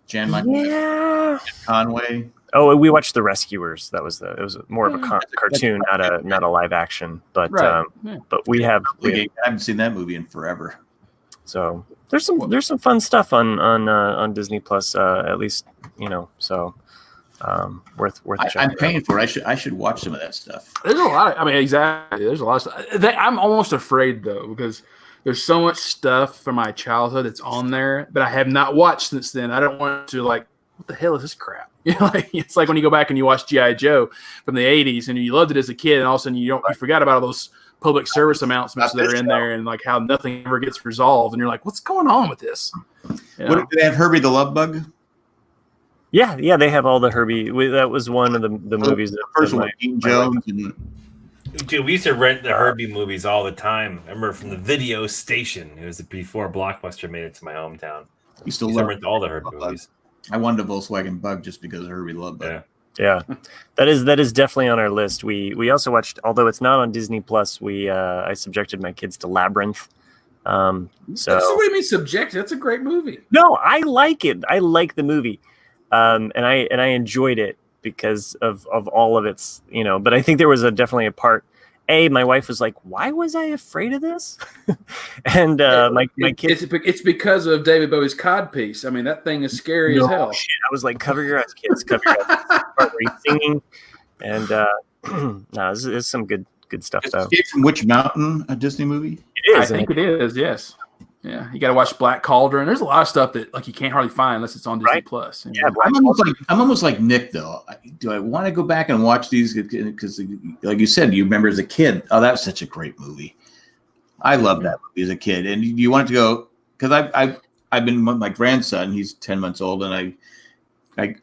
Jan Michael Yeah. Conway. Oh, we watched The Rescuers. It was more of a cartoon, not a live action. But Right. but we have I haven't seen that movie in forever. so there's some fun stuff on Disney Plus, at least, you know. So worth checking. I'm paying for it. I should watch some of that stuff. There's a lot. I mean, exactly. There's a lot of stuff. I'm almost afraid though, because there's so much stuff from my childhood that's on there that I have not watched since then. I don't want to like, what the hell is this crap? You know, like it's like when you go back and you watch G.I. Joe from the '80s and you loved it as a kid, and all of a sudden you forgot about all those public service announcements that are in there and like how nothing ever gets resolved, and you're like, what's going on with this? You know? What, do they have Herbie the Love Bug? Yeah, they have all the Herbie. That was one of the movies. The first one, Dean Jones. Dude, we used to rent the Herbie movies all the time. I remember from the video station. It was before Blockbuster made it to my hometown. You still Used to love rent all the Herbie movies. I wanted a Volkswagen Bug just because of Herbie Love Bug. Yeah. Yeah, that is definitely on our list. We also watched, although it's not on Disney Plus. I subjected my kids to Labyrinth. So What do you mean subjective? That's a great movie. no, I like it. I like the movie, and I enjoyed it because of all of its, you know. But I think there was definitely a part. My wife was like, "Why was I afraid of this?" And my kids. It's because of David Bowie's Codpiece. I mean, that thing is scary as hell. Shit. I was like, "Cover your eyes, kids. Cover your eyes." Part where he's singing, and no, there's some good stuff Is though. Escape from Witch Mountain a Disney movie? It I is. think it is. Yes. Yeah, you got to watch Black Cauldron. There's a lot of stuff that like you can't hardly find unless it's on Disney Right. Plus. You Yeah, know? I'm almost like Nick though. Do I want to go back and watch these? Because, like you said, you remember as a kid. Oh, that was such a great movie. I loved that movie as a kid. And you wanted to go because I've been with my grandson. He's 10 months old, and I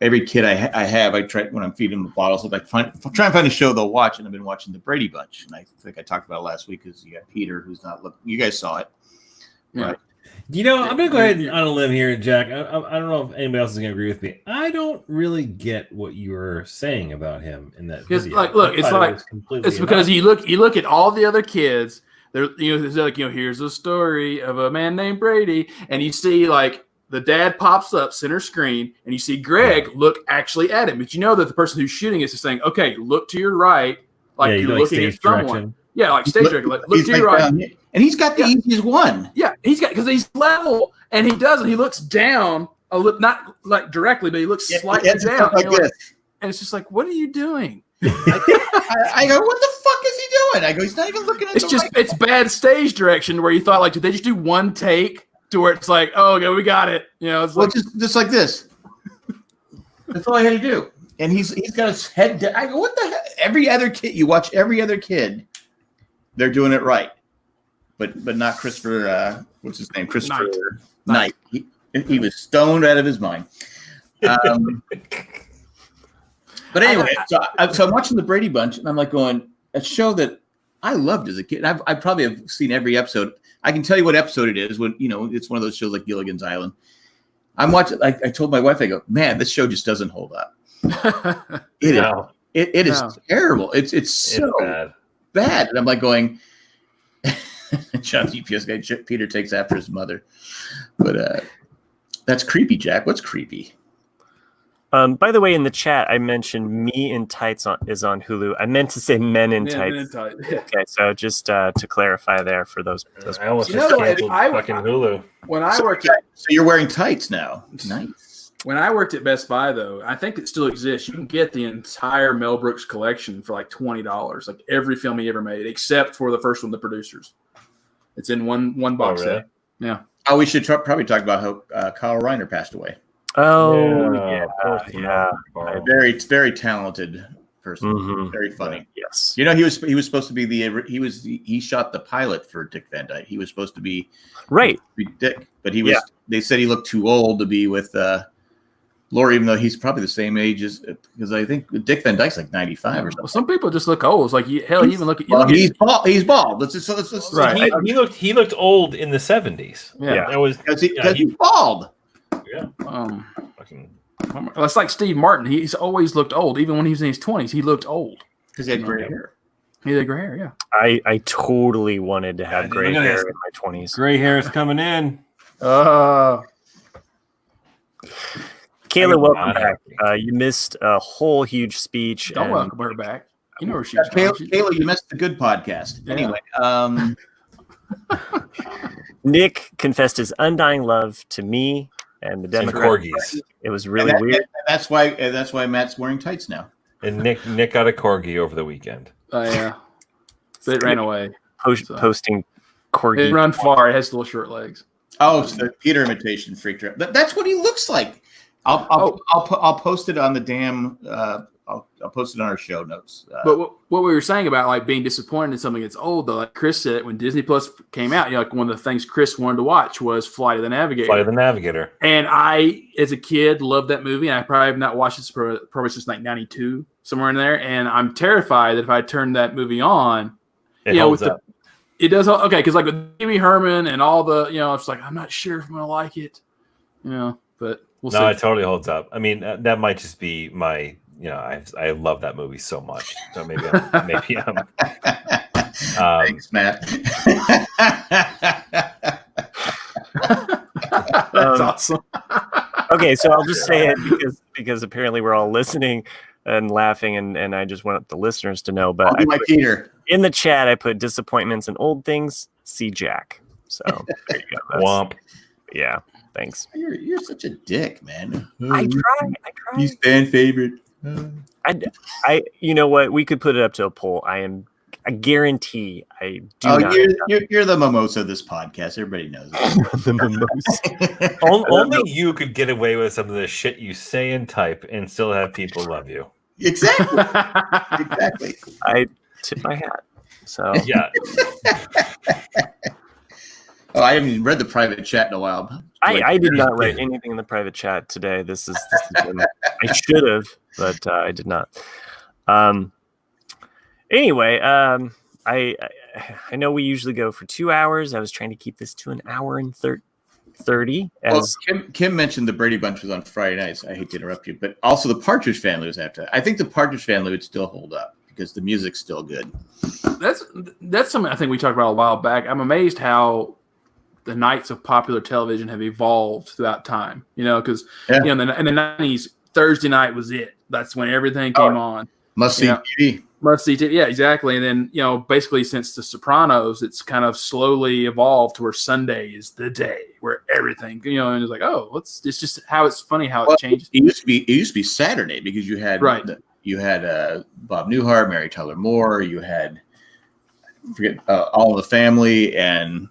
every kid I have, I try when I'm feeding him the bottles. I try and find a show they'll watch, and I've been watching the Brady Bunch. And I think I talked about it last week because you got Peter, who's not looking. You guys saw it. Yeah. Right. You know, I'm going to go ahead and on a limb here, Jack. I don't know if anybody else is going to agree with me. I don't really get what you were saying about him in that Because video. like, look, I it's thought it like was completely it's because enough. you look at all the other kids. They're like here's a story of a man named Brady, and you see like the dad pops up center screen, and you see Greg look actually at him, but you know that the person who's shooting is saying, okay, look to your right, like Yeah, you you're know, like looking at stage someone. direction. Yeah, like stage direction. Like, look He's to your like right. down here. And he's got the easiest one. Yeah, he's got because he's level, and he doesn't. He looks down not like directly, but he looks Yeah, slightly it's down. like You know, this. and it's just like, what are you doing? I go, what the fuck is he doing? I go, he's not even looking at It's the just right. it's bad stage direction where you thought like, did they just do one take to where it's like, oh, okay, we got it. You know, it's Well, like just like this. That's all I had to do. And he's got his head down. I go, what the heck? Every other kid, you watch every other kid, they're doing it right. But not Christopher, what's his name? Christopher Knight. He was stoned out of his mind. But anyway, so I'm watching the Brady Bunch, and I'm like going, a show that I loved as a kid. I probably have seen every episode. I can tell you what episode it is when, it's one of those shows like Gilligan's Island. I'm watching, I told my wife, I go, man, this show just doesn't hold up. It is terrible. It's so bad. And I'm like going, John the UPS guy, Peter takes after his mother. But that's creepy, Jack. What's creepy? By the way, in the chat, I mentioned Me in Tights is on Hulu. I meant to say Men in Tights. Okay, so just to clarify there for those I almost You know, just canceled I- fucking Hulu. when I worked So you're wearing tights now. Nice. when I worked at Best Buy, though, I think it still exists. You can get the entire Mel Brooks collection for like $20, like every film he ever made, except for the first one, The Producers. It's in one box really? set. Yeah. Oh, we should probably talk about how Kyle Reiner passed away. Oh, of course, yeah. Very, very talented person. Mhm. Very funny. Yes. You know, he was supposed to be he shot the pilot for Dick Van Dyke. He was supposed to be Right. Dick, but he was. Yeah. They said he looked too old to be with Laura, even though he's probably the same age as, because I think Dick Van Dyke's like 95 or Well, something. some people just look old. It's like, hell, you even look at you. Well, look at- he's bald. He's bald. Let's Right. He looked old in the 70s. yeah. That was because yeah, he's bald. fucking That's like Steve Martin. He's always looked old. Even when he was in his 20s, he looked old. Because he had gray hair. He had gray hair, yeah. I totally wanted to have Yeah, gray look at hair this. in my 20s. gray hair is coming in. Kayla, welcome not back. happy. You missed a whole huge speech. Don't and- welcome her back. You know where she's from. Kayla, you missed the good podcast. Yeah. Anyway, Nick confessed his undying love to me and the And Democrat. corgis. It was really weird. That's why Matt's wearing tights now. And Nick got a corgi over the weekend. Yeah. But it ran away. Posting It corgi. run far. It has little short legs. Oh, so the Peter imitation freaked her out. That's what he looks like. I'll post it on the damn. I'll post it on our show notes. But what we were saying about like being disappointed in something that's old, though, like Chris said, when Disney Plus came out, like one of the things Chris wanted to watch was Flight of the Navigator. Flight of the Navigator. And I, as a kid, loved that movie. And I probably have not watched it probably since like 92, somewhere in there. And I'm terrified that if I turn that movie on, It holds with up. it does. Okay. Cause like with Amy Herman and all the, it's like, I'm not sure if I'm going to like it, but we'll No, see. it totally holds up. I mean, that might just be my, I love that movie so much. So maybe I'm Thanks, Matt. That's awesome. Okay, so I'll just say it because apparently we're all listening and laughing, and I just want the listeners to know. I'll But do my Peter. in the chat, I put disappointments and old things. See Jack. So there you go. That's- womp. Yeah. Thanks. You're such a dick, man. I try. He's fan favorite. I you know what? We could put it up to a poll. I guarantee I do not. You're the mimosa of this podcast. Everybody knows it. The mimosa. Only you could get away with some of the shit you say and type and still have people love you. Exactly. Exactly. I tip my hat. So Yeah. Oh, I haven't even read the private chat in a while. I did not write anything in the private chat today. This is I should have, but I did not. Anyway, I know we usually go for 2 hours. I was trying to keep this to an hour and 30. Well, Kim mentioned the Brady Bunch was on Friday nights. I hate to interrupt you, but also the Partridge Family was after that. I think the Partridge Family would still hold up because the music's still good. That's something I think we talked about a while back. I'm amazed how the nights of popular television have evolved throughout time. Because in the 90s, Thursday night was it. That's when everything came on. Must see TV. Must see. Yeah, exactly. And then, basically since The Sopranos, it's kind of slowly evolved to where Sunday is the day where everything, and it's like, it's just how it's funny how it changes. It used to be Saturday because you had Bob Newhart, Mary Tyler Moore, you had All in the Family, and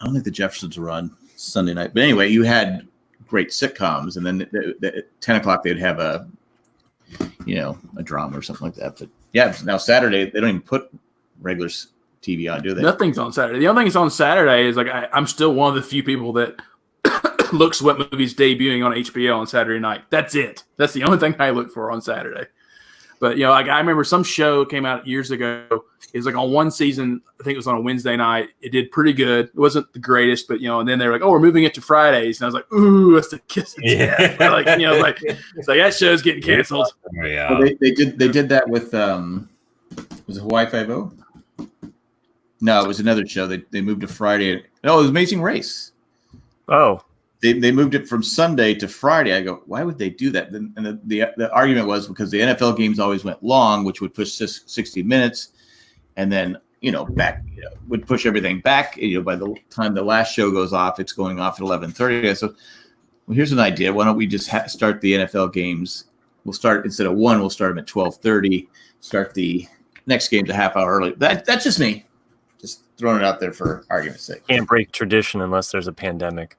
I don't think the Jeffersons were on Sunday night. But anyway, you had great sitcoms, and then at 10 o'clock they'd have a drama or something like that. But yeah, now Saturday they don't even put regular TV on, do they? Nothing's on Saturday. The only thing that's on Saturday is I'm still one of the few people that looks what movies debuting on HBO on Saturday night. That's it. That's the only thing I look for on Saturday. But I remember some show came out years ago. It was on one season. I think it was on a Wednesday night. It did pretty good. It wasn't the greatest, but and then they're like, "Oh, we're moving it to Fridays," and I was like, "Ooh, that's the kiss of death." It's like that show's getting canceled. Yeah. Well, they did that with was it Hawaii Five-0? No, it was another show. They moved to Friday. No, it was Amazing Race. Oh. They moved it from Sunday to Friday. I go, why would they do that? And the argument was because the NFL games always went long, which would push 60 minutes, and then back would push everything back. By the time the last show goes off, it's going off at 11:30. So, well, here's an idea. Why don't we just start the NFL games? We'll start instead of 1. We'll start them at 12:30. Start the next games a half hour early. That's just me. Just throwing it out there for argument's sake. Can't break tradition unless there's a pandemic.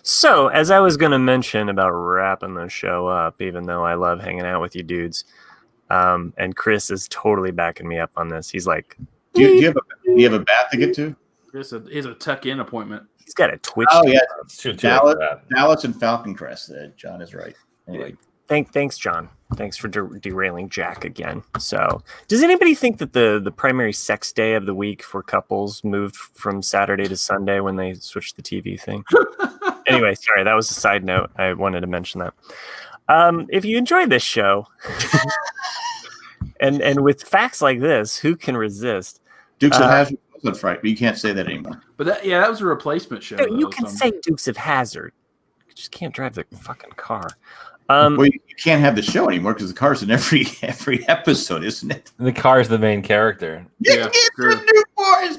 So, as I was going to mention about wrapping the show up, even though I love hanging out with you dudes, and Chris is totally backing me up on this. He's like, do you have a bath to get to? Chris is a tuck-in appointment. He's got a Twitch. Oh, yeah. Too Dallas and Falcon Crest. John is right. Anyway. Thanks, John. Thanks for derailing Jack again. So, does anybody think that the primary sex day of the week for couples moved from Saturday to Sunday when they switched the TV thing? Anyway, sorry, that was a side note. I wanted to mention that. If you enjoyed this show, and with facts like this, who can resist? Dukes of Hazzard was on Friday, but you can't say that anymore. But that was a replacement show. You can say Dukes of Hazzard. You just can't drive the fucking car. Well, you can't have the show anymore because the car's in every episode, isn't it? The car is the main character. Yeah, sure. Duke boys.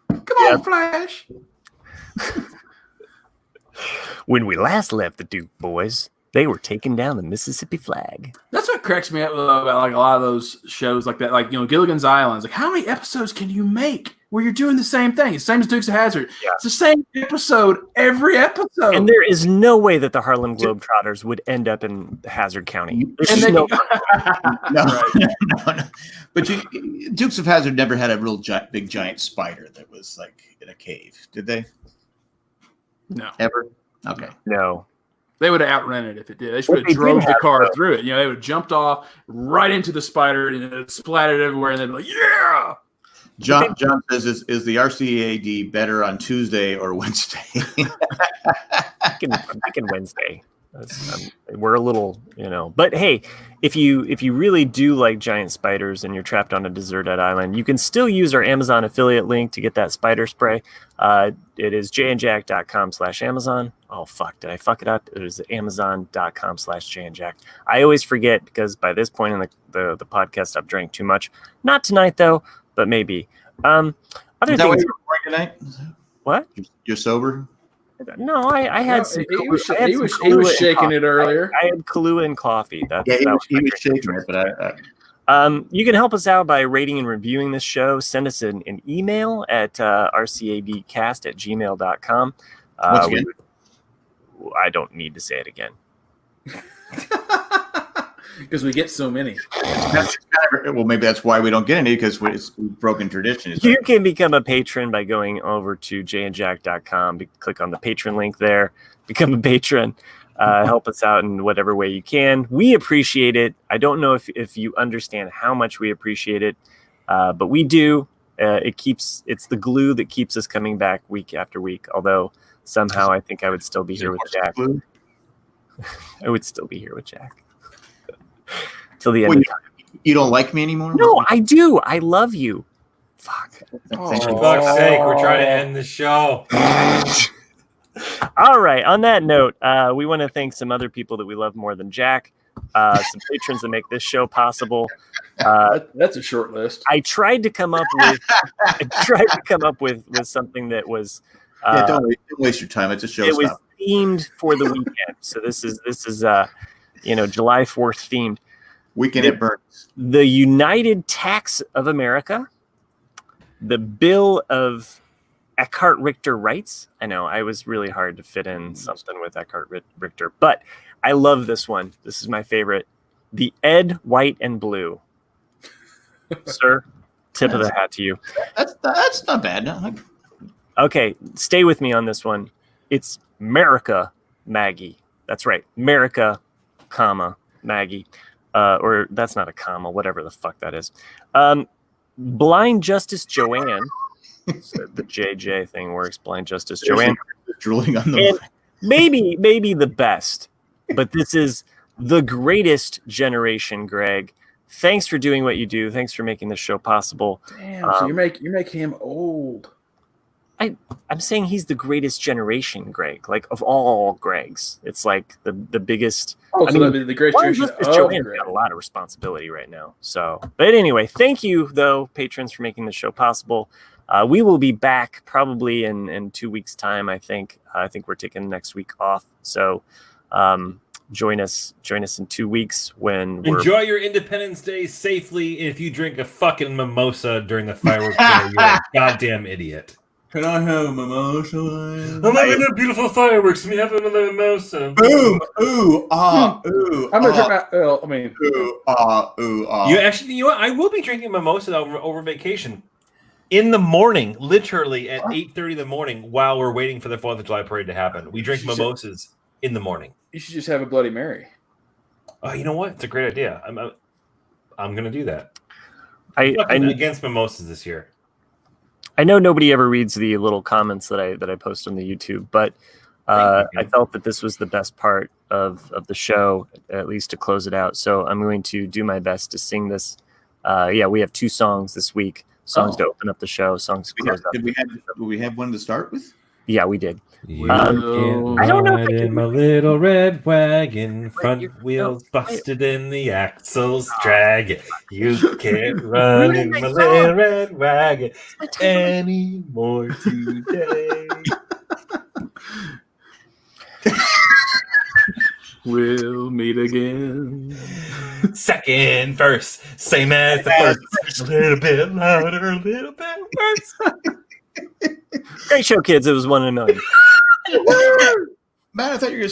Come on, Flash. When we last left the Duke boys, they were taking down the Mississippi flag. That's what cracks me up about a lot of those shows like that. Gilligan's Island. How many episodes can you make where you're doing the same thing? Same as Dukes of Hazzard. Yeah. It's the same epised every episode. And there is no way that the Harlem Globetrotters would end up in Hazard County. No. But Dukes of Hazzard never had a real big giant spider that was in a cave, did they? No. Ever? Okay. No. They would have outrun it if it did. They should have drove the car through it. They would have jumped off right into the spider and it splattered everywhere. And they'd be like, yeah. John says, is the RCAD better on Tuesday or Wednesday? I can Wednesday. We're a little, But hey, if you really do like giant spiders and you're trapped on a deserted island, you can still use our Amazon affiliate link to get that spider spray. It is jandjack.com/Amazon. Oh, fuck. Did I fuck it up? It is amazon.com/jandjack. I always forget because by this point in the podcast, I've drank too much. Not tonight, though, but maybe. Other is that things. What you're recording tonight? What? You're sober? No, I had some. He was shaking it earlier. I had Kahlua and coffee. He was shaking it, but you can help us out by rating and reviewing this show. Send us an email at rcabcast@gmail.com. Once again? I don't need to say it again. Because we get so many. Well, maybe that's why we don't get any because it's broken tradition. You can become a patron by going over to jandjack.com. Click on the patron link there. Become a patron. Help us out in whatever way you can. We appreciate it. I don't know if you understand how much we appreciate it, but we do. It's the glue that keeps us coming back week after week. Although somehow I think I would still be here with Jack. I would still be here with Jack. Till the end. You don't like me anymore? No, I do. I love you. Fuck. For fuck's sake, we're trying to end the show. All right. On that note, we want to thank some other people that we love more than Jack. some patrons that make this show possible. That's a short list. I tried to come up with something that was don't waste your time. It's a show. it was themed for the weekend. So this is July 4th themed. Weekend at Burns. The United Tax of America, the Bill of Eckhart Richter Rights. I know I was really hard to fit in something with Eckhart Richter, but I love this one. This is my favorite. The Ed, White, and Blue. Sir, tip of the hat to you. That's not bad. No. Okay, stay with me on this one. It's America, Maggie. That's right. America, comma, Maggie. Or that's not a comma, whatever the fuck that is. Blind Justice Joanne. So the JJ thing works. Blind Justice Joanne. Drooling on the And maybe the best, but this is the greatest generation, Greg. Thanks for doing what you do. Thanks for making this show possible. Damn, so you're making him old. I'm saying he's the greatest generation, Greg. Like of all Gregs, it's like the biggest. Oh, I so mean, that'd be the great Blind generation. Justice Joanne's got a lot of responsibility right now. So, but anyway, thank you though, patrons, for making the show possible. We will be back probably in 2 weeks' time. I think we're taking next week off. So, join us in 2 weeks when we're Enjoy your Independence Day safely. If you drink a fucking mimosa during the fireworks show, you're a goddamn idiot. Can I have a mimosa? I'm having a beautiful fireworks. Let me have another mimosa. Boom! Ooh! Ah! Ooh! I'm gonna drink my. Well, I mean, Ooh! Ah! Ooh! Ah! You know what? I will be drinking mimosa over vacation in the morning, literally at 8:30 in the morning, while we're waiting for the 4th of July parade to happen. We drink mimosas in the morning. you should just have a Bloody Mary. Oh, you know what? It's a great idea. I'm gonna do that. I'm Against mimosas this year. I know nobody ever reads the little comments that I post on the YouTube, but I felt that this was the best part of the show, at least to close it out. So I'm going to do my best to sing this. We have 2 songs this week. Songs to open up the show. Songs to close up. Did we have one to start with? Yeah, we did. I don't know if I can- in my little red wagon, front you- wheels no, busted in the axles drag. You can't run Ruining in my my song. little red wagon anymore today. We'll meet again. Second verse, same as the first. A little bit louder, a little bit worse. Great show, kids. It was 1 in a million. Man, I thought you were going to